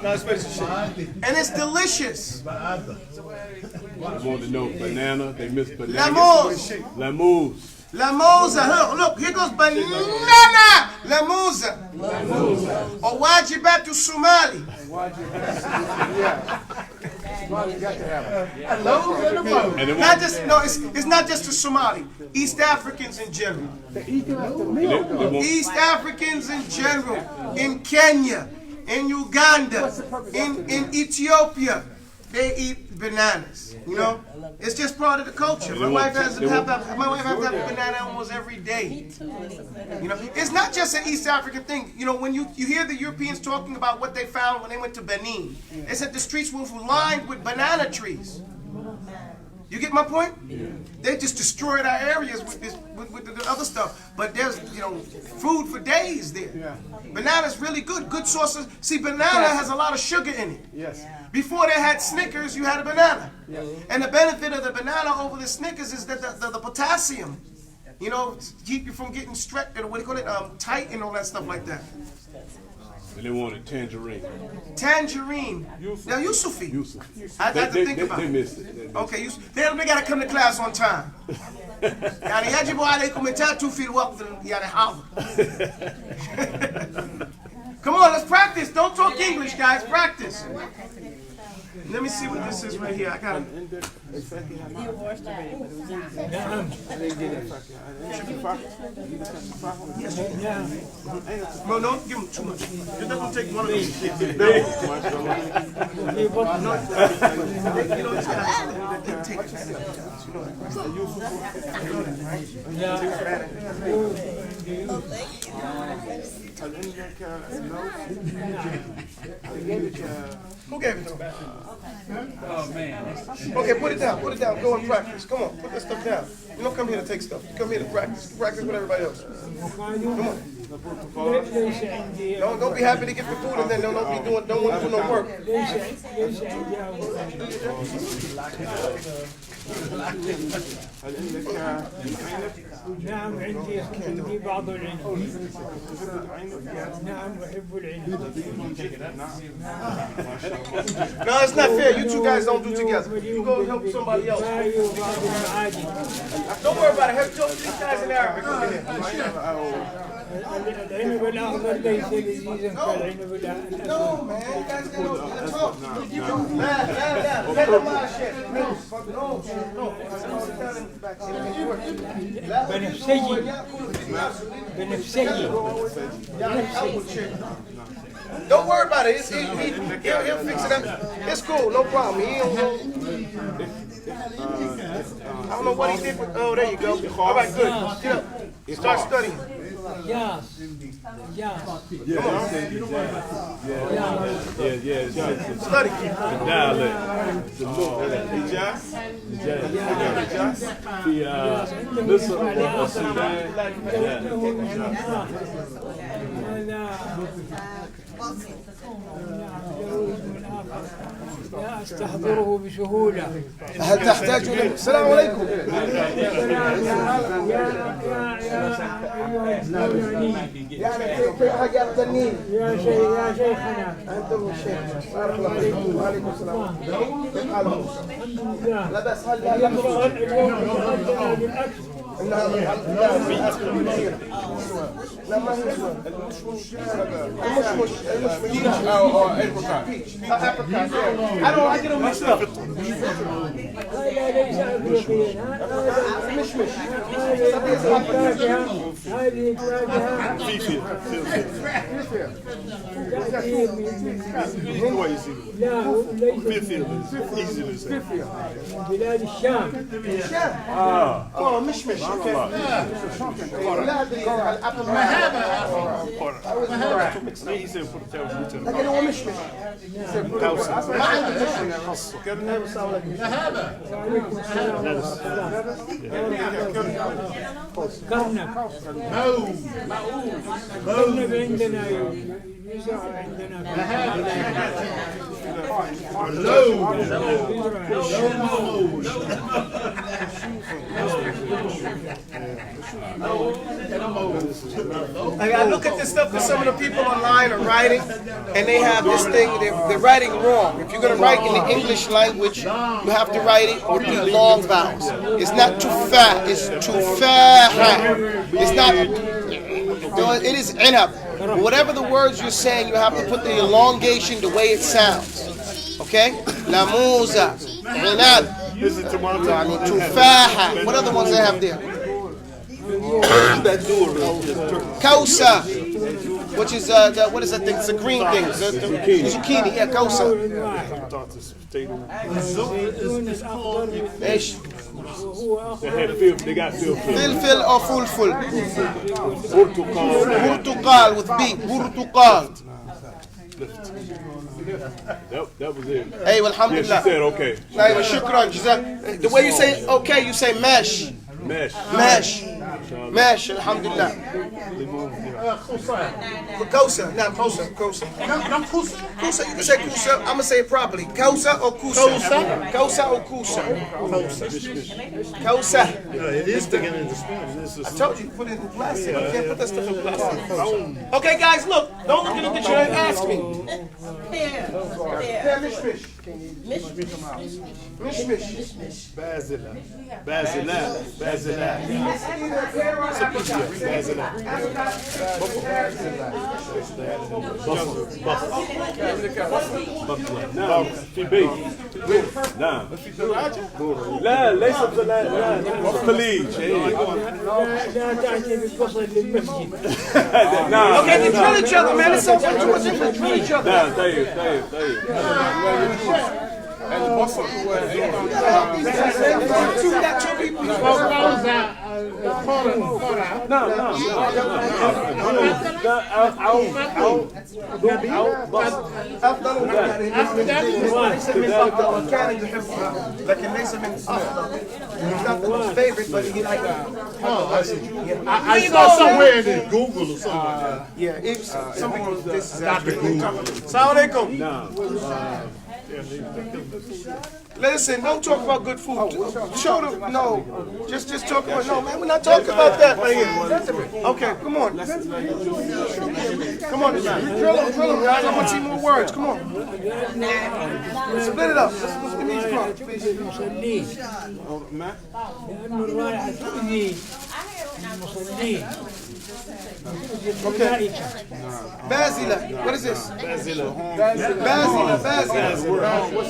Not special shit. And it's delicious. I want to know banana. They miss banana. Lamuse. Lamuse. Lamosa. Look, here goes banana. Lamosa. Or wajibatu Somali. Not just it's not just the Somali. East Africans in general. East Africans in general. In Kenya, in Uganda, in Ethiopia, they eat bananas. You know, it's just part of the culture. My wife has to have a banana almost every day. You know, it's not just an East African thing. You know, when you hear the Europeans talking about what they found when they went to Benin, they said the streets were lined with banana trees. You get my point? They just destroyed our areas with the other stuff. But there's, food for days there. Banana's really good sources. See, banana has a lot of sugar in it. Yes. Before they had Snickers, you had a banana. And the benefit of the banana over the Snickers is that the potassium, keep you from getting stretched, what do you call it, tight and all that stuff like that. And they wanted tangerine. Tangerine. Now, Yusufi. I had to think about They it. missed it. Okay, they got to come to class on time. يعني يجب عليكم أن تأتوا في الوقت يعني حاضر. Come on, let's practice. Don't talk English, guys. Practice. Let me see what this is right here. I got it. No, don't give him too much. You're not going to take one of those. Who gave it to him? Oh, man. Okay, put it down. Go and practice. Come on, put that stuff down. You don't come here to take stuff. You come here to practice. Practice with everybody else. Come on. Don't be happy to get the food and then don't want to do no work. نعم عندي بعض العنب. نعم أحب العنب. No, it's not fair. You two guys don't do together. You go help somebody else. Don't worry about it. Help these guys in Arabic over here. العنب الأخضر ليس لذيذا كالعنب الأسود. No, man. You guys gotta talk. لا. Let them shit. No. بنفسجي بنفسجي Don't worry about it. He'll fix it up. It's cool, no problem. He don't know. I don't know what he did with. Oh, there you go. All right, good. Get up. Start studying. Yes. Yes. Study. dialect. The look. لا استحضره بسهولة. هل تحتاج إلى السلام عليكم. يا شيخنا أنتم الشيخ. بارك الله فيكم. وعليكم السلام. كيف حالكم؟ لا بأس. هل اليوم تغدنا بالأكل. لا ما هي I get them mixed up. هذا ليس أفريقيا. هذا مشمش. هذه فاكهة. هذه فاكهة. لا هو ليس من بلاد الشام. مشمش. لكن هو مشمش. ما عنده مشمش. كرنب. كرنب عندنا يزرع عندنا. I look at this stuff because some of the people online are writing, and they have this thing, they're writing wrong. If you're going to write in the English language, you have to write it with the long vowels. It's not too fat, it's too fat. It's not, it is inab. Whatever the words you're saying, you have to put the elongation the way it sounds. Okay? La musa, inab, tufaha. What other ones they have there? Kausa, which is what is that thing? It's a green thing. Zucchini, yeah, kausa. They got Filfil or fulful. Burtukal with B. Burtukal. That was it. Hey, alhamdulillah. Yeah, she said okay. Hey, shukran, jazak. The way you say okay, you say mesh. Mesh. Mesh. Mesh, alhamdulillah. Kosa, not Kosa, Kosa. Kosa, you can say Kosa. I'm gonna say it properly. Kosa or Kusa? Kosa or Kusa? Kosa. It is sticking in the spoon. I told you, put it in plastic. You can't put that stuff in plastic. Okay, guys, look. Don't look at the dictionary and ask me. Yeah, mishmish. Mishmish. Basila. Basila. Basila. نعم في بيت نعم لا ليس الخليج لا تأتي بالبصل للمسجد. نعم Okay, they drill each other, man. It's so much too much different. Drill each other. نعم طيب لكن ليس من أفضل. It's not the favorite, but he like. I saw somewhere in Google or something like that. Yeah, it's some people. This is Assalamu alaikum. Listen, don't talk about good food. Show them, no. Just talk about, no, man, we're not talking about that right here. Okay, come on. Come on, drill them, guys. I want to see more words. Come on. Split it up. Let's give me each part, please. لأنه الرائحة تؤذي المصلين. Okay. Basila. What is this?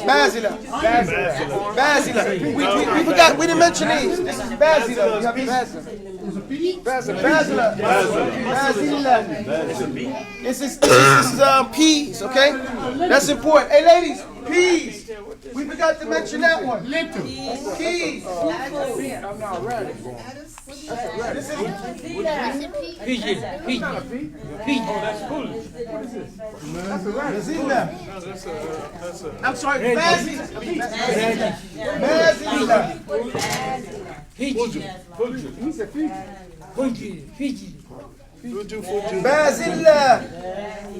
Basila. We forgot. We didn't mention these. This is Basila. You have Basila. Basila. This is peas, okay? That's important. Hey, ladies, peas. We forgot to mention that one. Peas. I'm not ready. This is Mazila. I'm sorry, Mazila. Mazila.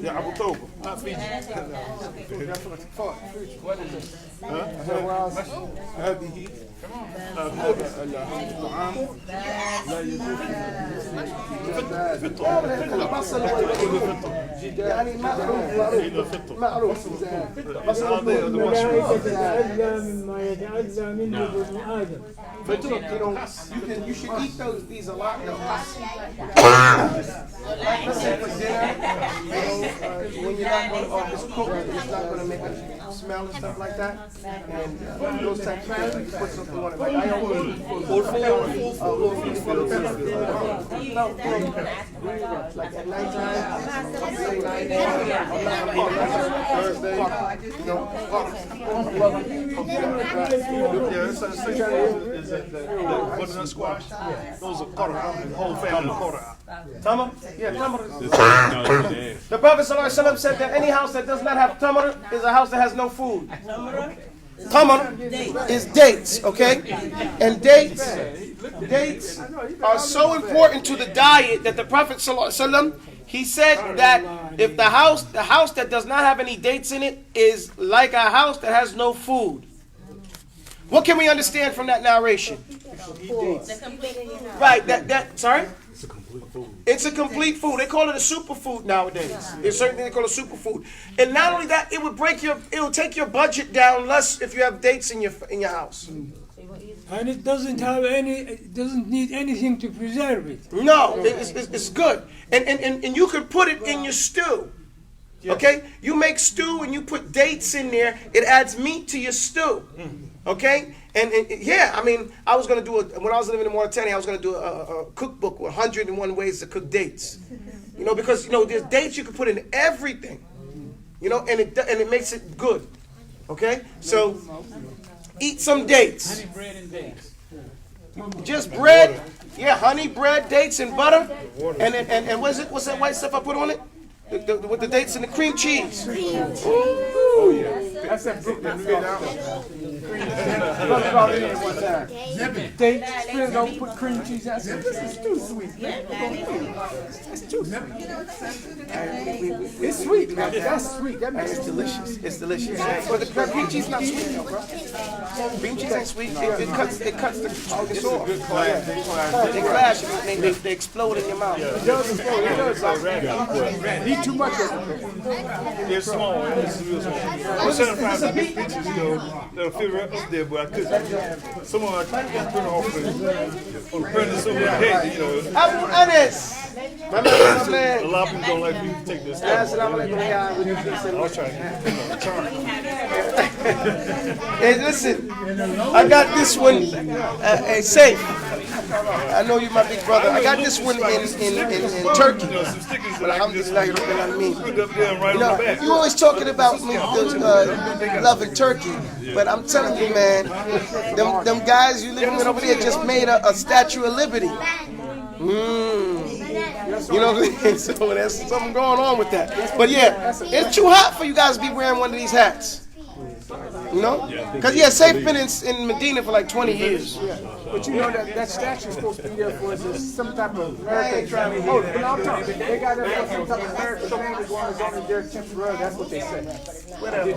Yeah, Abu Toba. Not Fiji. What is this? هذه الطعام لا يجوز يعني معروف الملائكة تتعلى مما يتعلى منه ابن آدم. But you you should eat these a lot. Like, let's say for dinner, when you're not going to cook, it's not going to make a smell and stuff like that. And those types of things, you put something on it. Like I always like at nighttime, Thursday, you know, Is that butternut squash? Those are qara, the whole family qara. Tamar? Yeah, tamar. The Prophet ﷺ said that any house that does not have tamar is a house that has no food. Tamar is dates, okay? And dates are so important to the diet that the Prophet ﷺ, he said that if the house that does not have any dates in it is like a house that has no food. What can we understand from that narration? Right, sorry? It's a complete food. They call it a superfood nowadays. There's certain things they call a superfood. And not only that, it will take your budget down less if you have dates in your house. And it doesn't need anything to preserve it. No, it's good. And you could put it in your stew. Okay? You make stew and you put dates in there, it adds meat to your stew. Okay? And yeah, I mean, I was going to do when I was living in Mauritania, I was going to do a cookbook with 101 ways to cook dates. You know, because, you know, there's dates you can put in everything. You know, and it makes it good. Okay? So, eat some dates. Honey, bread, and dates. Just bread. Yeah, honey, bread, dates, and butter. And what's that white stuff I put on it? With the dates and the cream cheese. Oh yeah, that's that Brooklyn Dates, don't put cream cheese. I said, this is too sweet. It's too sweet. It's sweet, man. That's sweet. That makes it delicious. It's delicious. But the cream cheese is not sweet, though, bro. Cream cheese ain't sweet. It cuts the August off. They clash. They explode in your mouth. It does explode. It does. Eat too much of it. They're small. It's real small. I'm trying to find some big pictures, you know, that'll fit right up there, but I couldn't. Someone I can't print off on the printer, so head, you know. Abu Anis. My man. A lot of people don't like me to take this stuff. I was trying to get turn. Hey, listen, I got this one. Hey, Shaikh. I know you're my big brother. I got this one in Turkey. But alhamdulillah, you know, you always talking about me loving Turkey, but I'm telling you, man, them guys you living with over there just made a Statue of Liberty. You know what I mean? So there's something going on with that. But yeah, it's too hot for you guys to be wearing one of these hats. You know? Because, yeah, Shaikh been in Medina for like 20 years. But you know that statue is supposed to be there for some type of American. Oh, but I'm talking. They got there for some type of American thing that's going on in there temporarily. That's what they say. Whatever.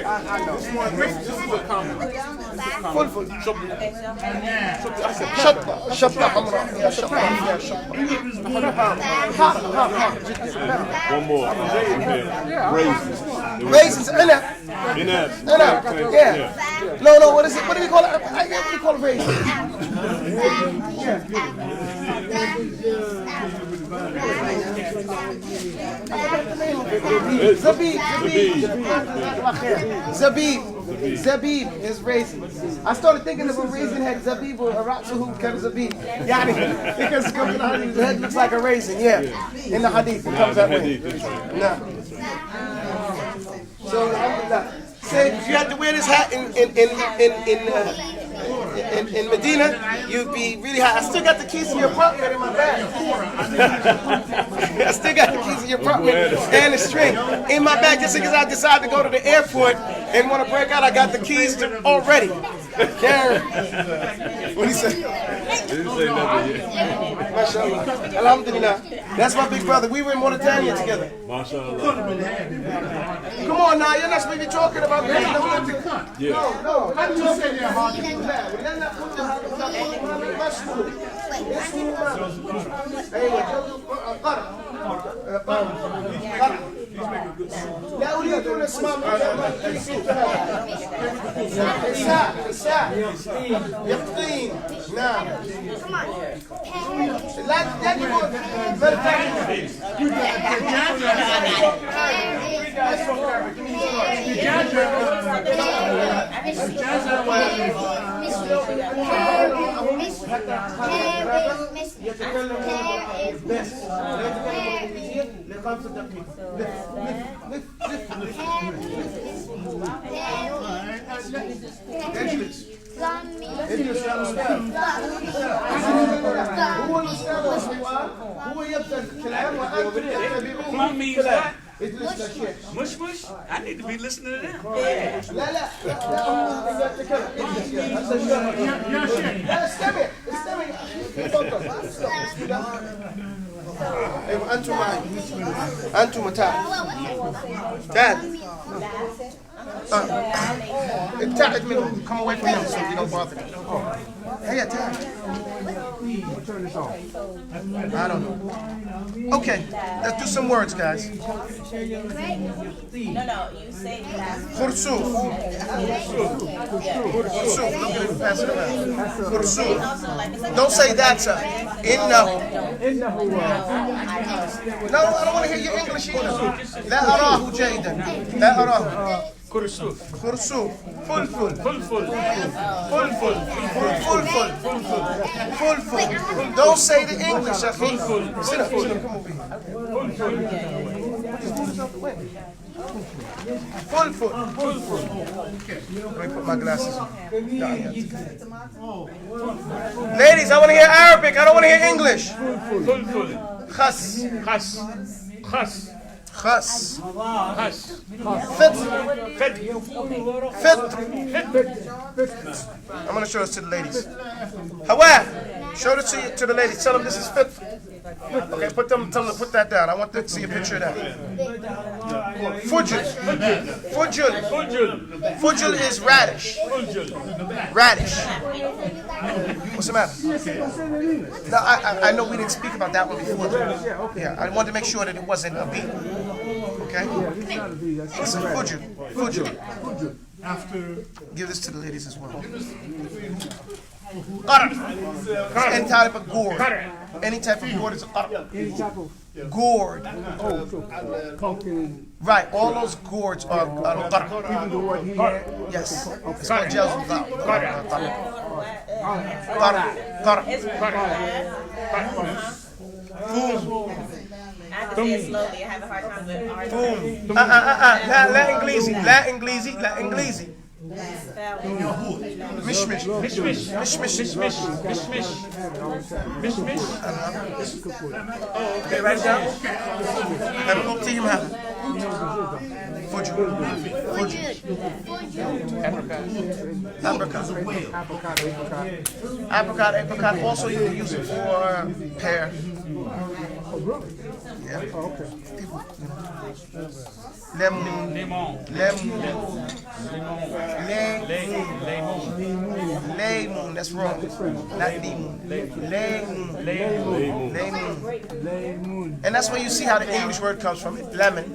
I know. This is a comment. One more. Raisins. Raisins, enough. Yeah. No, what is it? What do we call it? What do we call it raisins? Zabib. Zabib is raisin. I started thinking if a raisin had zabib or a ratsuhu kind of zabib. Yani, because it comes in the hadith, the head looks like a raisin. Yeah, in the hadith it comes that way. No. So alhamdulillah. Say if you had to wear this hat in Medina, you'd be really high. I still got the keys to your apartment in my bag. I still got the keys to your apartment and the string in my bag just because I decided to go to the airport and want to break out. I got the keys to already. Karen. What he say? Didn't say nothing yet. MashaAllah. Alhamdulillah. That's my big brother. We were in Mauritania together. MashaAllah. Come on now, you're not supposed to be talking about that. Yeah. No. I'm just saying لا أريد أن أسمع يقطين نعم لا تجيبون لخمسة دقائق اجلس اجلس يا أستاذ هو الأستاذ والحوار هو يبدأ الكلام وأنتم تتبعون الكلام اجلس يا شيخ Mush. I need to be listening to them. لا تتكلم اجلس يا شيخ لا استمع تفضل ايوه انتم معي انتم تعال تعال ابتعد منهم come away from them so you don't bother them هيا تعال I don't know okay let's do some words guys No, you say that. خرسوف خرسوف look at it pass it around خرسوف don't say that sir إنه No, I don't want to hear your English either. لا أراه جيدا. لا أراه. Kurusuf. خرسوف. فلفل. Fulful. فلفل. فلفل. Don't say the English, أخي. Sit up. Come over here. Fulful. Let me put my glasses on. Ladies, I want to hear Arabic. I don't want to hear English. Fulful. خس. Khas. خس. Khas. فطر. Fed. فطر. I'm going to show this to the ladies. Hawa, show this to the ladies. Tell them this is fitr. Okay, tell them to put that down. I want them to see a picture of that. Fujul. Fujul is radish. Radish. What's the matter? No, I know we didn't speak about that one before. Yeah, I wanted to make sure that it wasn't a beat. Okay? This is fujul. Give this to the ladies as well. Any type of gourd. Any type of gourd is a gourd. Right, all those gourds are Even the word he had. yes. It's called gels of I have to say it slowly. I have a hard time with R. La Inglesi. Mishmish. Okay, write it down. And look to him. Apricot. Also, you can use it for pear. Yeah. Okay. Lemon. That's wrong. Not lemon. And that's where you see how the English word comes from. Lemon.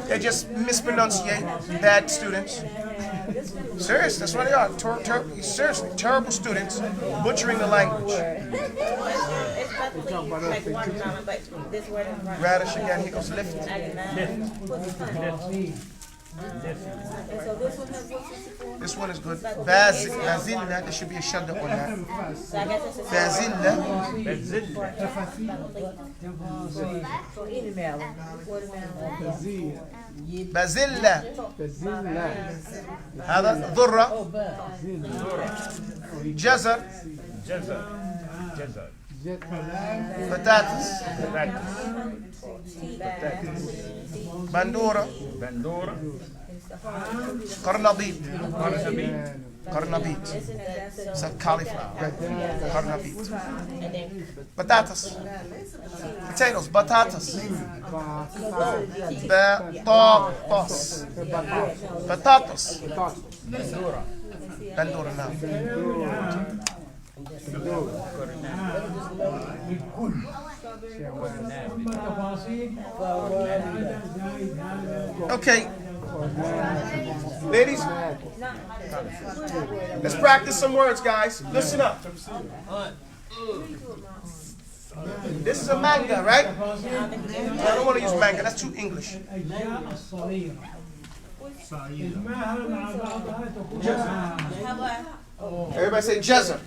They just mispronunciate. Bad students. Serious, that's what they are. Seriously, terrible students butchering the language. Radish again, he goes lift. And so this one has what 64? This one is good. Bazilla, there should be a shadda on that. So I guess it's a Bazilla. So any melon, watermelon. Bazilla. هذا ذرة. جزر. Potatoes. Bandura. Qarnabit. Qarnabit. It's a cauliflower. Qarnabit. Potatoes. Potatoes. Batatas. Batatas. Bandura now. Okay. Ladies, let's practice some words, guys. Listen up. This is a manga, right? I don't want to use manga. That's too English. Everybody say jezza.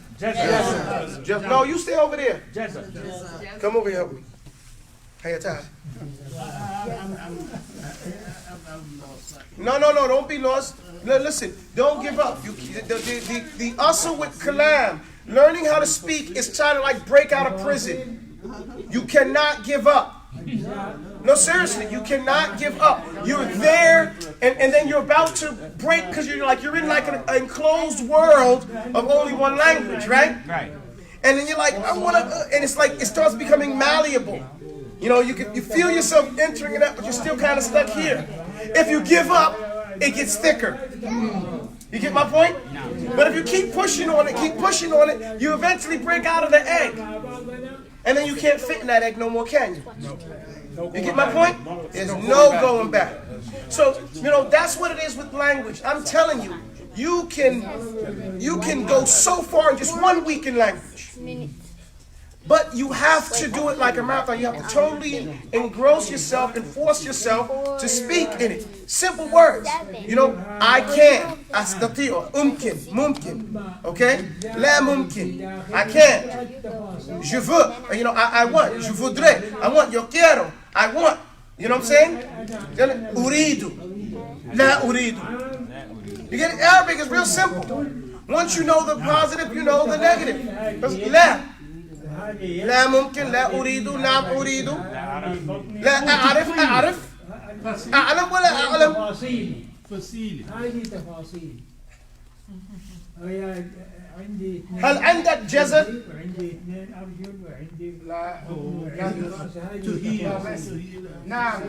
No, you stay over there. Come over here. Help me. Hey, time. No, don't be lost. Listen, don't give up. The usher with kalam, learning how to speak is trying to like break out of prison. You cannot give up. No, seriously, you cannot give up. You're there, and then you're about to break because you're in like an enclosed world of only one language, right? Right. And then you're like, I want to, and it's like it starts becoming malleable. You know, you feel yourself entering it up, but you're still kind of stuck here. If you give up, it gets thicker. You get my point? But if you keep pushing on it, you eventually break out of the egg. And then you can't fit in that egg no more, can you? You get my point? There's no going back. So, that's what it is with language. I'm telling you, you can go so far in just 1 week in language. But you have to do it like a marathon. You have to totally engross yourself and force yourself to speak in it. Simple words. I can. أستطيع. ممكن. Okay? لا ممكن. I can't. Je veux. I want. Je voudrais. I want. Yo quiero. I want. You know what I'm saying? أريد. لا أريد. You get it? Arabic is real simple. Once you know the positive, you know the negative. لا. لا ممكن لا أريد نعم أريد لا أعرف أعلم ولا أعلم هذه تفاصيل عندي هل عندك جزر؟ وعندي 2 أرجل وعندي نعم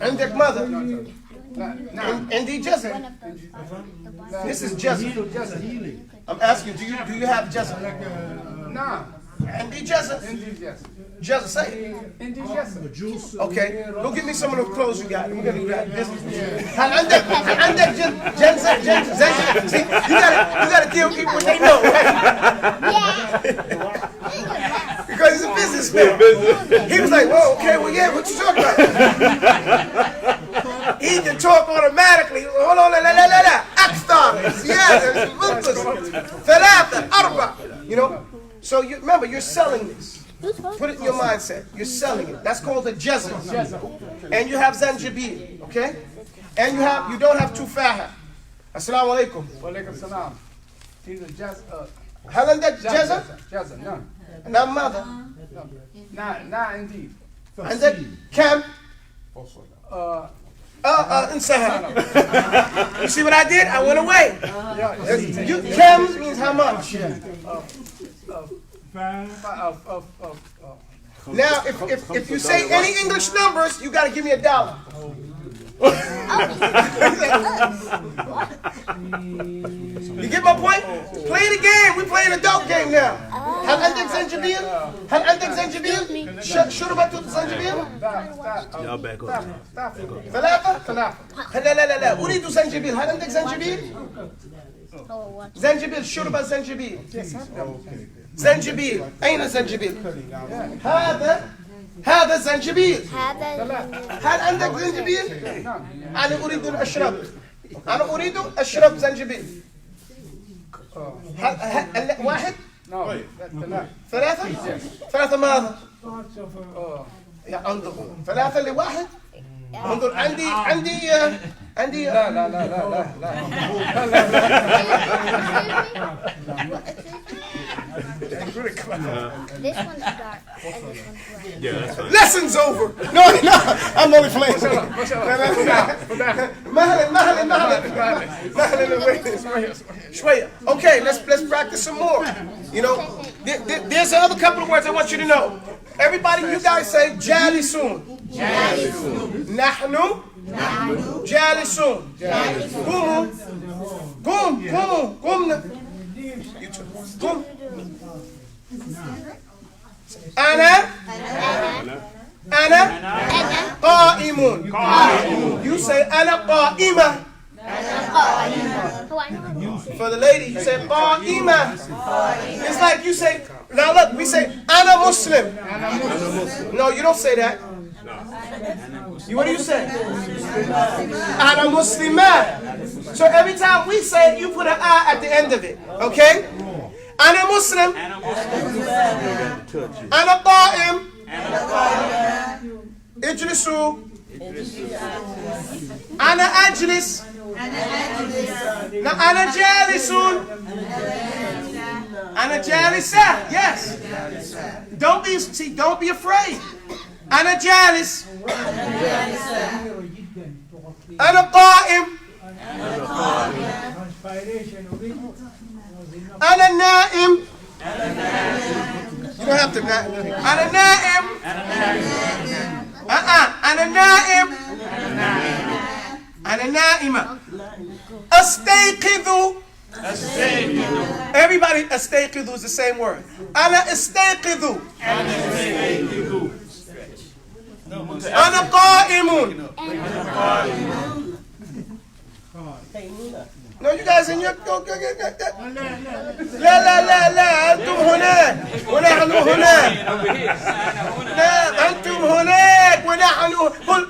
عندك ماذا؟ عندي جزر. This is jazz. I'm asking you, do you have jazz? نعم عندي جزر. Jazz, say it. Okay, go get me some of those clothes you got. We're gonna do that business. هل عندك جنزة. See, you gotta deal with people what they know, right? Because he's a businessman. He was like, whoa, okay, well, yeah, what you talking about? He can talk automatically. Hold on, la. Akstar, زيادة, منقص, ثلاثة, أربعة. So remember, you're selling this. Put it in your mindset. You're selling it. That's called a jazz. And you have zanjabil, okay? And you don't have tufaha. Assalamu alaikum. Wa alaikum salam. He's a jazz. هل عندك جزر؟ جزر نعم. نعم ماذا؟ نعم عندي. عندك كم؟ انسحب. You see what I did? I went away. Chem means how much? Now, if you say any English numbers, you got to give me $1. You get my point? Play the game. We're playing an adult game now. هل عندك زنجبيل؟ هل عندك زنجبيل؟ شربت زنجبيل؟ Y'all back up. ثلاثة؟ لا أريد زنجبيل. هل عندك زنجبيل؟ زنجبيل شرب زنجبيل. زنجبيل أين زنجبيل؟ هذا هذا زنجبيل. هذا هل عندك زنجبيل؟ أنا أريد أن أشرب. أنا أريد أشرب زنجبيل. هل واحد؟ ثلاثة؟ ثلاثة ماذا؟ يا انظر ثلاثة لواحد. انظر عندي لا لا لا لا لا This one's dark and this one's bright. Yeah, that's fine. Lesson's over. No, I'm only playing. شوية. Okay, let's practice some more. You know, there's another couple of words I want you to know. Everybody, you guys say جالسون. نحن جالسون. قوموا. You too. قوم. أنا قائم. You say أنا قائمة. For the lady, you say قائمة. It's like you say, now look, we say أنا مسلم. No, you don't say that. What do you say? أنا مسلمة. So every time we say it, you put an I at the end of it. Okay? أنا مسلم. أنا قائم. اجلسوا. أنا أجلس. أنا جالس. أنا جالسة. Yes. Don't be afraid. أنا جالس. أنا قائم. أنا نائم. You don't have to. أنا نائم. أنا نائم. أنا نائمة. أستيقظ. Everybody, أستيقظ is the same word. أنا أستيقظ. أنا قائم. No, you guys in your... لا أنتم هناك ونحن هناك. لا أنتم هناك ونحن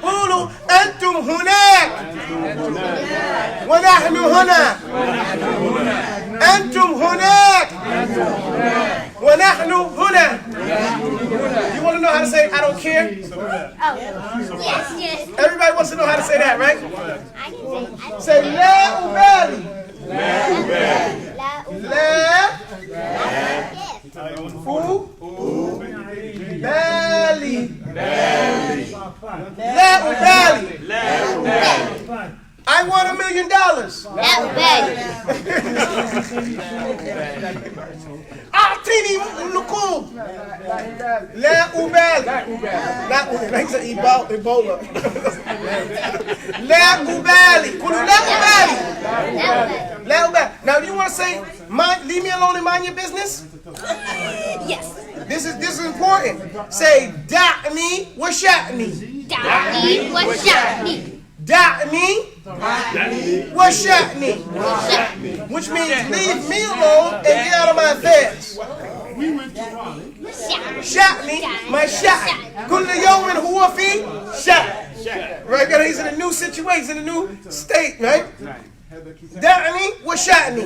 قولوا أنتم هناك ونحن هنا. أنتم هناك ونحن هنا. You want to know how to say I don't care? Yes. Everybody wants to know how to say that, right? I can Say لا أبالي. لا أبالي. لا أبالي. I want $1 million. أعطيني نقود. لا أبالي. ليس إيبولا. لا أبالي. قولوا لا أبالي. لا أبالي. Now, do you want to say, leave me alone and mind your business? Yes. This is important. Say, دعني وشأني. دعني وشأني. دعني وشأني. Which means leave me alone and get out of my affairs. شأني, my شأن. كل يوم هو في شأن. Right? Because he's in a new situation, in a new state, right? دعني وشأني.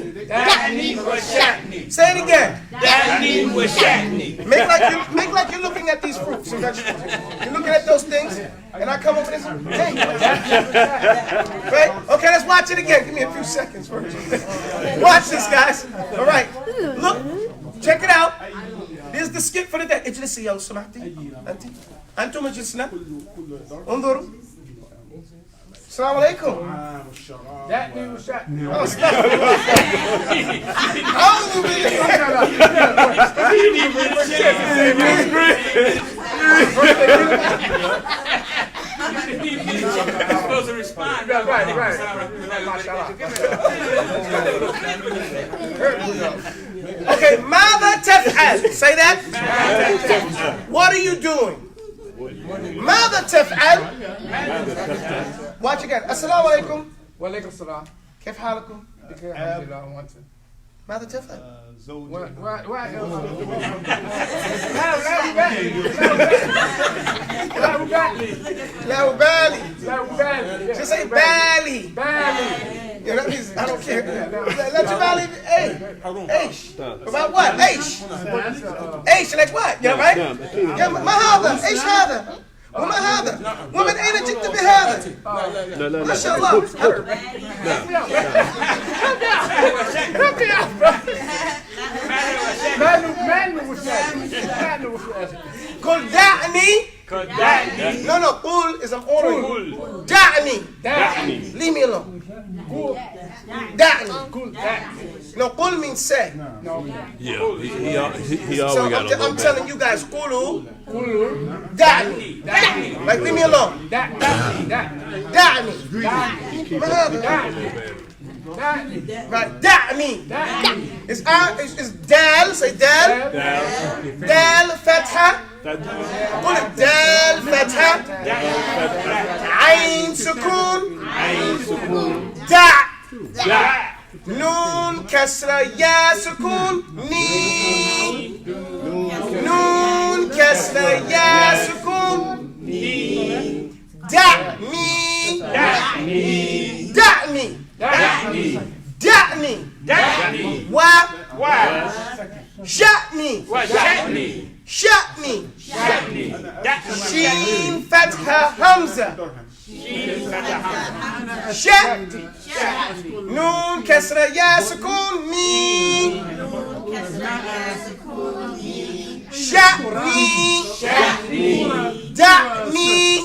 Say it again. دعني وشأني. Make like you're looking at these fruits and vegetables. You're looking at those things, and I come up with this. Hey. Right? Okay, let's watch it again. Give me a few seconds first. Watch this, guys. All right. Look. Check it out. There's the skit for the day. اجلسي يا سمحتي. أنتم اجلسنا. انظروا. السلام عليكم. That dude was shot. Oh, stop. أعوذ You're supposed to respond. Right. Okay, ماذا تفعل? Say that. What are you doing? ماذا تفعل? Watch again. السلام عليكم. وعليكم السلام. كيف حالكم? الحمد لله. ماذا تفعل؟ زوجة. لا أبالي. Just say بالي. Yeah, that means I don't care. Let your belly, hey, about what? H like what? Yeah, right? Yeah, ما هذا؟ إيش هذا؟ وما هذا؟ ومن أين جئت بهذا؟ ما شاء الله. قل دعني. No, قل is I'm ordering. دعني. Leave me alone. دعني. No, قل means say. Yeah, he always So got a I'm telling you guys, قولوا دعني. Like leave me alone. دعني. ما هذا؟ Right, دعني. It's دال, say دال. دال فتحة. قول دال فتحة. عين سكون. دع. نون كسرة يا سكون. ني. نون كسرة يا سكون. دعني. دعني. دعني. و. شأني. شأني. شين فتحة همزة. شأ. نون كسرة يا سكون. ني. شأني. دعني.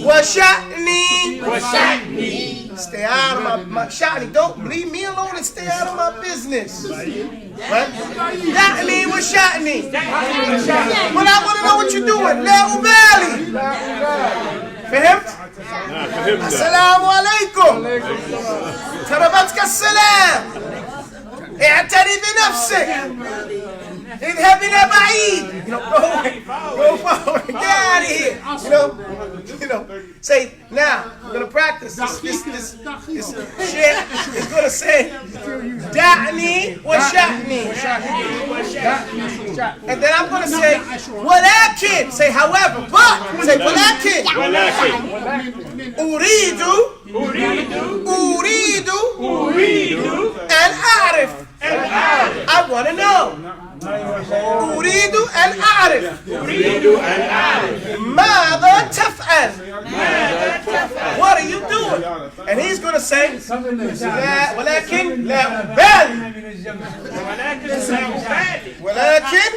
وشأني. Stay out of my shani. Don't leave me alone and stay out of my business. Right? دعني وشأني. But I want to know what you're doing. لا أبالي. فهمت؟ السلام عليكم. تربتك السلام. اعتني بنفسك. اذهب إلى بعيد. Go forward. Get out of here. You know. Say now. We're gonna practice. This shit is gonna say دعني وشأني. And then I'm gonna say ولكن. Say however. But. Say ولكن. أريد أن أعرف. I want to know. أريد أن أعرف. ماذا تفعل? What are you doing? And he's going to say لا ولكن لا أبالي. ولكن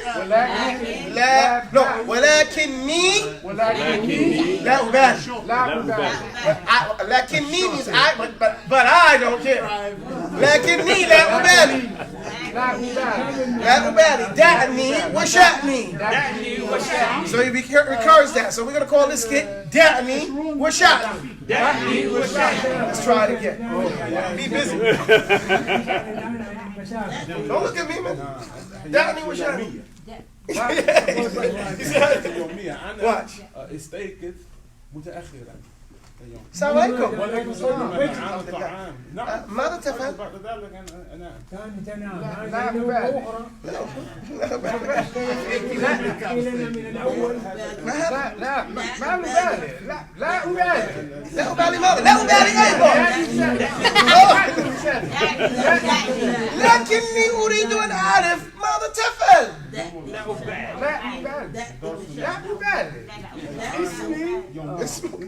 لا no ولكني لا أبالي. لكني means I but I don't care. لكني لا أبالي. لا أبالي. دعني وشأني. So he recurs that. So we're going to call this skit دعني وشأني. Let's try it again. Be busy. Don't look at me, man. دعني وشأني. Watch. استيقظ متأخرا. السلام عليكم. نعم. ماذا تفعل؟ بعد ذلك أنا تنام. لا أبالي. لا ما أبالي. لا أبالي. لا أبالي ماذا؟ لا أبالي أيضا. لكني أريد أن أعرف ماذا تفعل. لا أبالي. لا أبالي. اسمي.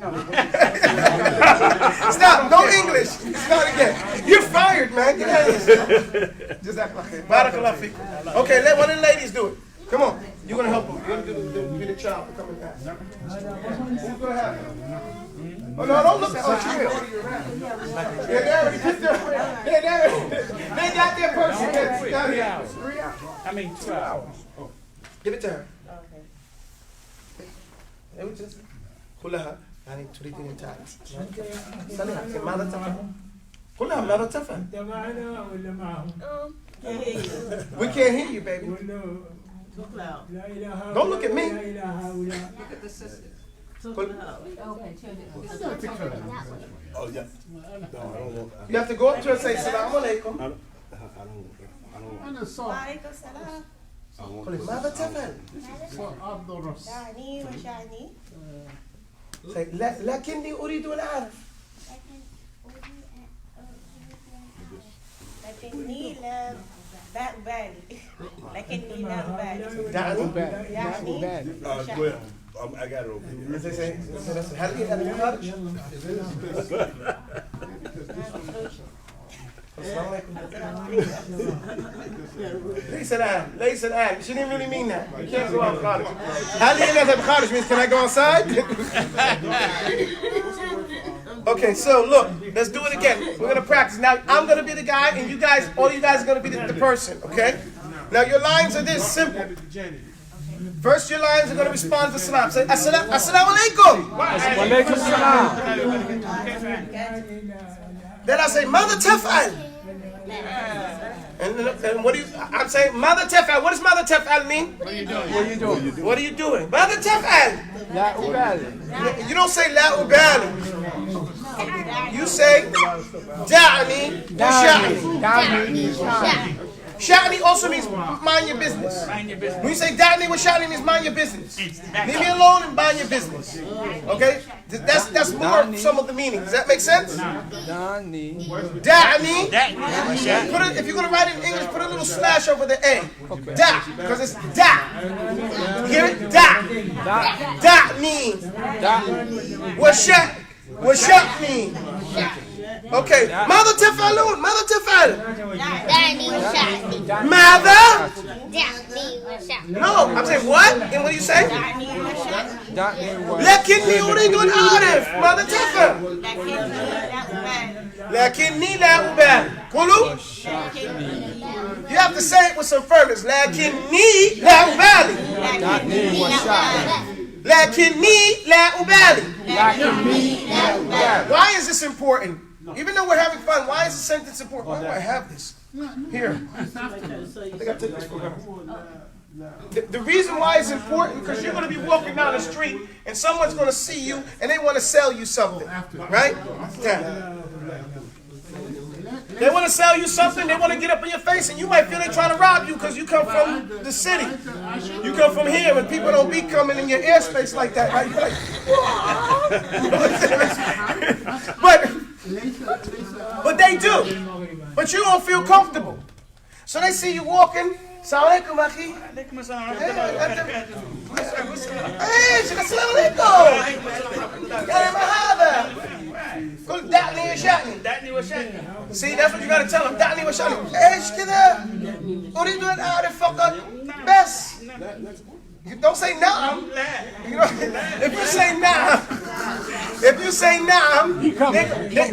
Stop. No English. Start again. You're fired, man. Get out of here. Just act like it. Barakallah fikum. Okay, let one of the ladies do it. Come on. You're going to help them. You're going to be the child for coming back. Who's going to have it? Oh, no, don't look at her. Yeah, they already put their they got their person. Down here. 3 hours. I mean 2 hours. Give it to her. It was just كلها يعني تريدين انتهاء. سليها ماذا تفعل؟ كلها ماذا تفعل؟ أنت معنا ولا معهم؟ We can't hear you, baby. لا إله. Don't look at me. لا إله هؤلاء. Look at the sisters. Oh, yeah. No, I don't want. You have to go up to her and say Assalamu alaikum. أنا صار وعليكم السلام. قولي ماذا تفعل؟ صار أدرس. دعني وشعني. لكني أريد أن أعرف. لكني لا أبالي. لكني لا أبالي. دعني. Go ahead. I got it over. هل أنا خارج؟ السلام عليكم. ليس الآن. She didn't really mean that. You can't go out خارج. هل أنا خارج means can I go outside? Okay, so look, let's do it again. We're gonna practice. Now I'm gonna be the guy, and you guys, all you guys are gonna be the person. Okay? Now your lines are this simple. First, your lines are gonna respond to salam. Say assalamu alaikum. Walaikum salam. Then I say mother taf'al. And what do you? I'm saying mother taf'al. What does mother taf'al mean? What are you doing? What are you doing? Mother taf'al. La ubali. You don't say la ubali. You say da'ni wa sha'ni. Sha'ni also means mind your business. When you say da'ni wa sha'ni means mind your business. Leave me alone and mind your business. Okay? That's more some of the meaning. Does that make sense? Dani. Da'ni. If you're going to write it in English, put a little slash over the A. Da. Because it's da. Hear it? Da. Da'ni. Wa sha'ni. Okay. Mother taf'alun. Mother taf'al. دعني وشعني. Mother. دعني وشعني. No, I'm saying what? And what do you say? لكني أريد أن أعرف ماذا تفعل. لكني لا أبالي. قولوا. You have to say it with some firmness. لكني لا أبالي. لكني لا أبالي. Why is this important? Even though we're having fun, why is the sentence important? Why do I have this? Here. I think I took this from her. The reason why it's important, because you're going to be walking down the street and someone's going to see you and they want to sell you something. Right? Yeah. They want to sell you something, they want to get up in your face, and you might feel they're trying to rob you because you come from the city. You come from here, and people don't be coming in your airspace like that, right? You're like, but they do. But you don't feel comfortable. So they see you walking. Assalamu alaikum, akhi. Hey, assalamu alaikum. قل دعني وشأني. See, that's what you gotta tell them. دعني وشأني. ايش كذا؟ أريد أن أعرف فقط. بس. Don't say na'am. If you say na'am,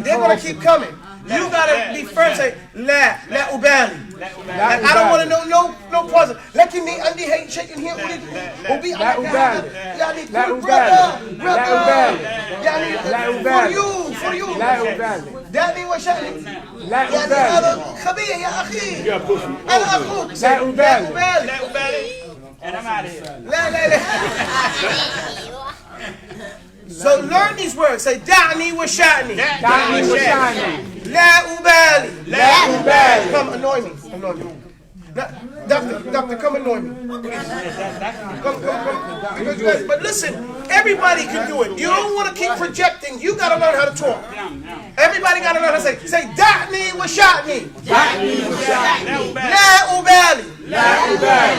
they're gonna keep coming. You gotta be firm. Say لا أبالي. Like, I don't want to know no puzzle. لكني عندي هي شيء هي أريد لا أبالي. يعني لا brother أبالي. يعني لا أبالي. for you لا أبالي. دعني وشأني. لا يعني أبالي. هذا خبيث يا أخي. أنا أخوك. لا أبالي. لا أبالي. And I'm out of here. لا. So learn these words. Say دعني وشأني. دعني وشأني. لا أبالي. لا أبالي. Come annoy me. Doctor, come annoy me. Come. But listen, everybody can do it. You don't want to keep projecting. You got to learn how to talk. Everybody got to learn how to say دعني وشأني. لا أبالي.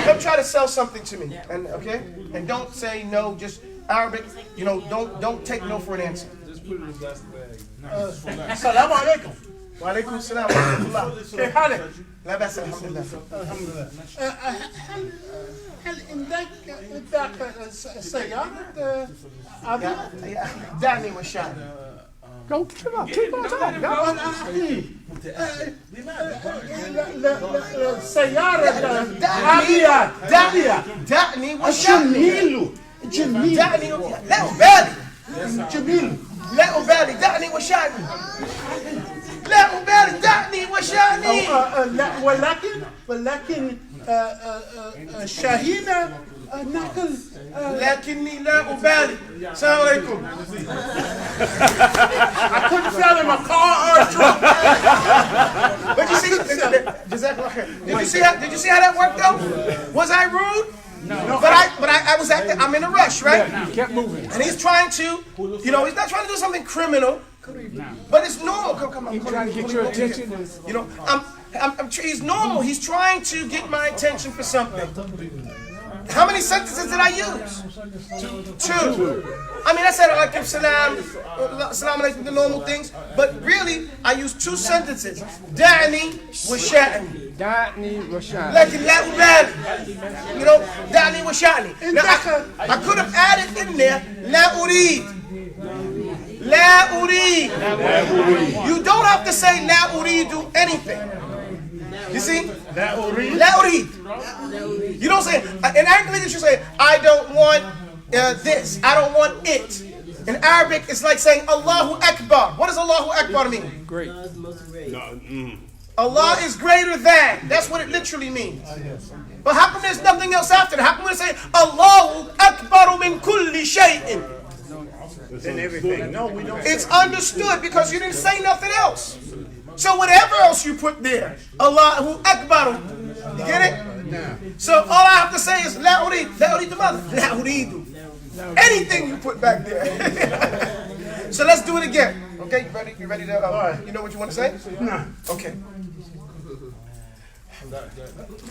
Come try to sell something to me, and okay, and don't say no. Just Arabic, don't take no for an answer. Just put it in the plastic bag. Assalamu alaikum. Wa alaikum assalam wa rahmatullah. كيف حالك؟ لا بأس الحمد لله. هل عندك سيارة أبي؟ دعني وشأني. Go keep on. أنا أحكي سيارة أبيات دعني وشأني. جميل لا أبالي. جميل لا أبالي. دعني وشأني. لا أبالي. دعني وشأني. لا ولكن شاهين نقل لكني لا أبالي. السلام عليكم. I couldn't sell him a car or a truck. But you see, did you see how that worked though? Was I rude? No. But I was acting, I'm in a rush, right? Kept moving. And he's trying to, you know, he's not trying to do something criminal, but it's normal. Come on, He's trying to get your attention. You know, he's normal. He's trying to get my attention for something. How many sentences did I use? Two. I mean, I said alaikum salam, salam alaikum, the normal things, but really, I used 2 sentences. Da'ni wa sha'ni. Da'ni wa sha'ni. Lakin la ubali. You know, da'ni wa sha'ni. Now, I could have added in there, la urid. La urid. You don't have to say la uridu anything. You see? La urid. You don't say, in English you say, I don't want this, I don't want it. In Arabic, it's like saying Allahu Akbar. What does Allahu Akbar mean? Great. Allah is greater than. That's what it literally means. But how come there's nothing else after that? How come we say Allahu Akbar min kulli shay'in? Everything. No, we don't. It's understood because you didn't say nothing else. So whatever else you put there, Allahu Akbar. You get it? So all I have to say is La urid. La urid the mother. La uridu. Anything you put back there. So let's do it again. Okay, you ready? You ready to, you know what you want to say? No. Okay.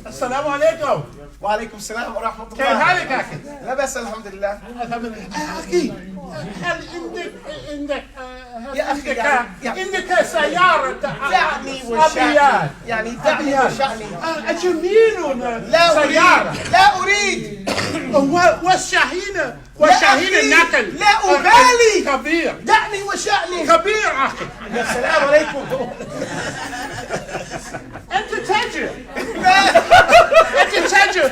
السلام عليكم. وعليكم السلام ورحمة الله. كيف حالك أخي؟ لا بأس الحمد لله. الحمد لله. أخي هل عندك يا أخي عندك سيارة دعني وشأني. يعني دعني وشأني. جميل لا سيارة. أريد. لا أريد. والشاهين النقل. لا أبالي. كبير. دعني وشأني. كبير أخي. السلام عليكم. أنت تاجر. أنت تاجر.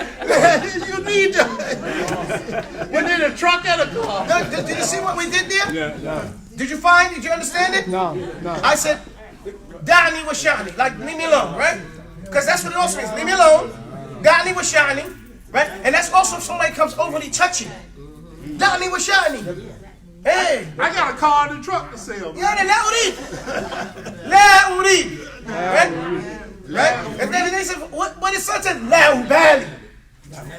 You need a truck and a car. Did you see what we did there? Yeah. Did you find? Did you understand it? No. I said, Da'ni wa sha'ni, like leave me alone, right? Because that's what it also means. Leave me alone. Da'ni wa sha'ni, right? And that's also if somebody comes overly touchy. Da'ni wa sha'ni. Hey. I got a car and a truck to sell. Yeah, la urid. La urid. Right? And then they said, what is such a la ubali?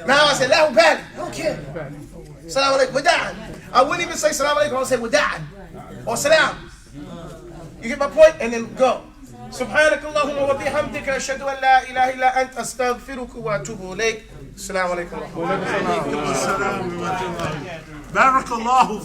Now I said, la ubali. Don't care. Salam alaikum. Wada'an. I wouldn't even say salam alaikum. I would say wada'an. Or salam. You get my point? And then go. سبحانك اللهم وبحمدك أشهد أن لا إله إلا أنت أستغفرك وأتوب إليك. السلام عليكم ورحمة الله. بارك الله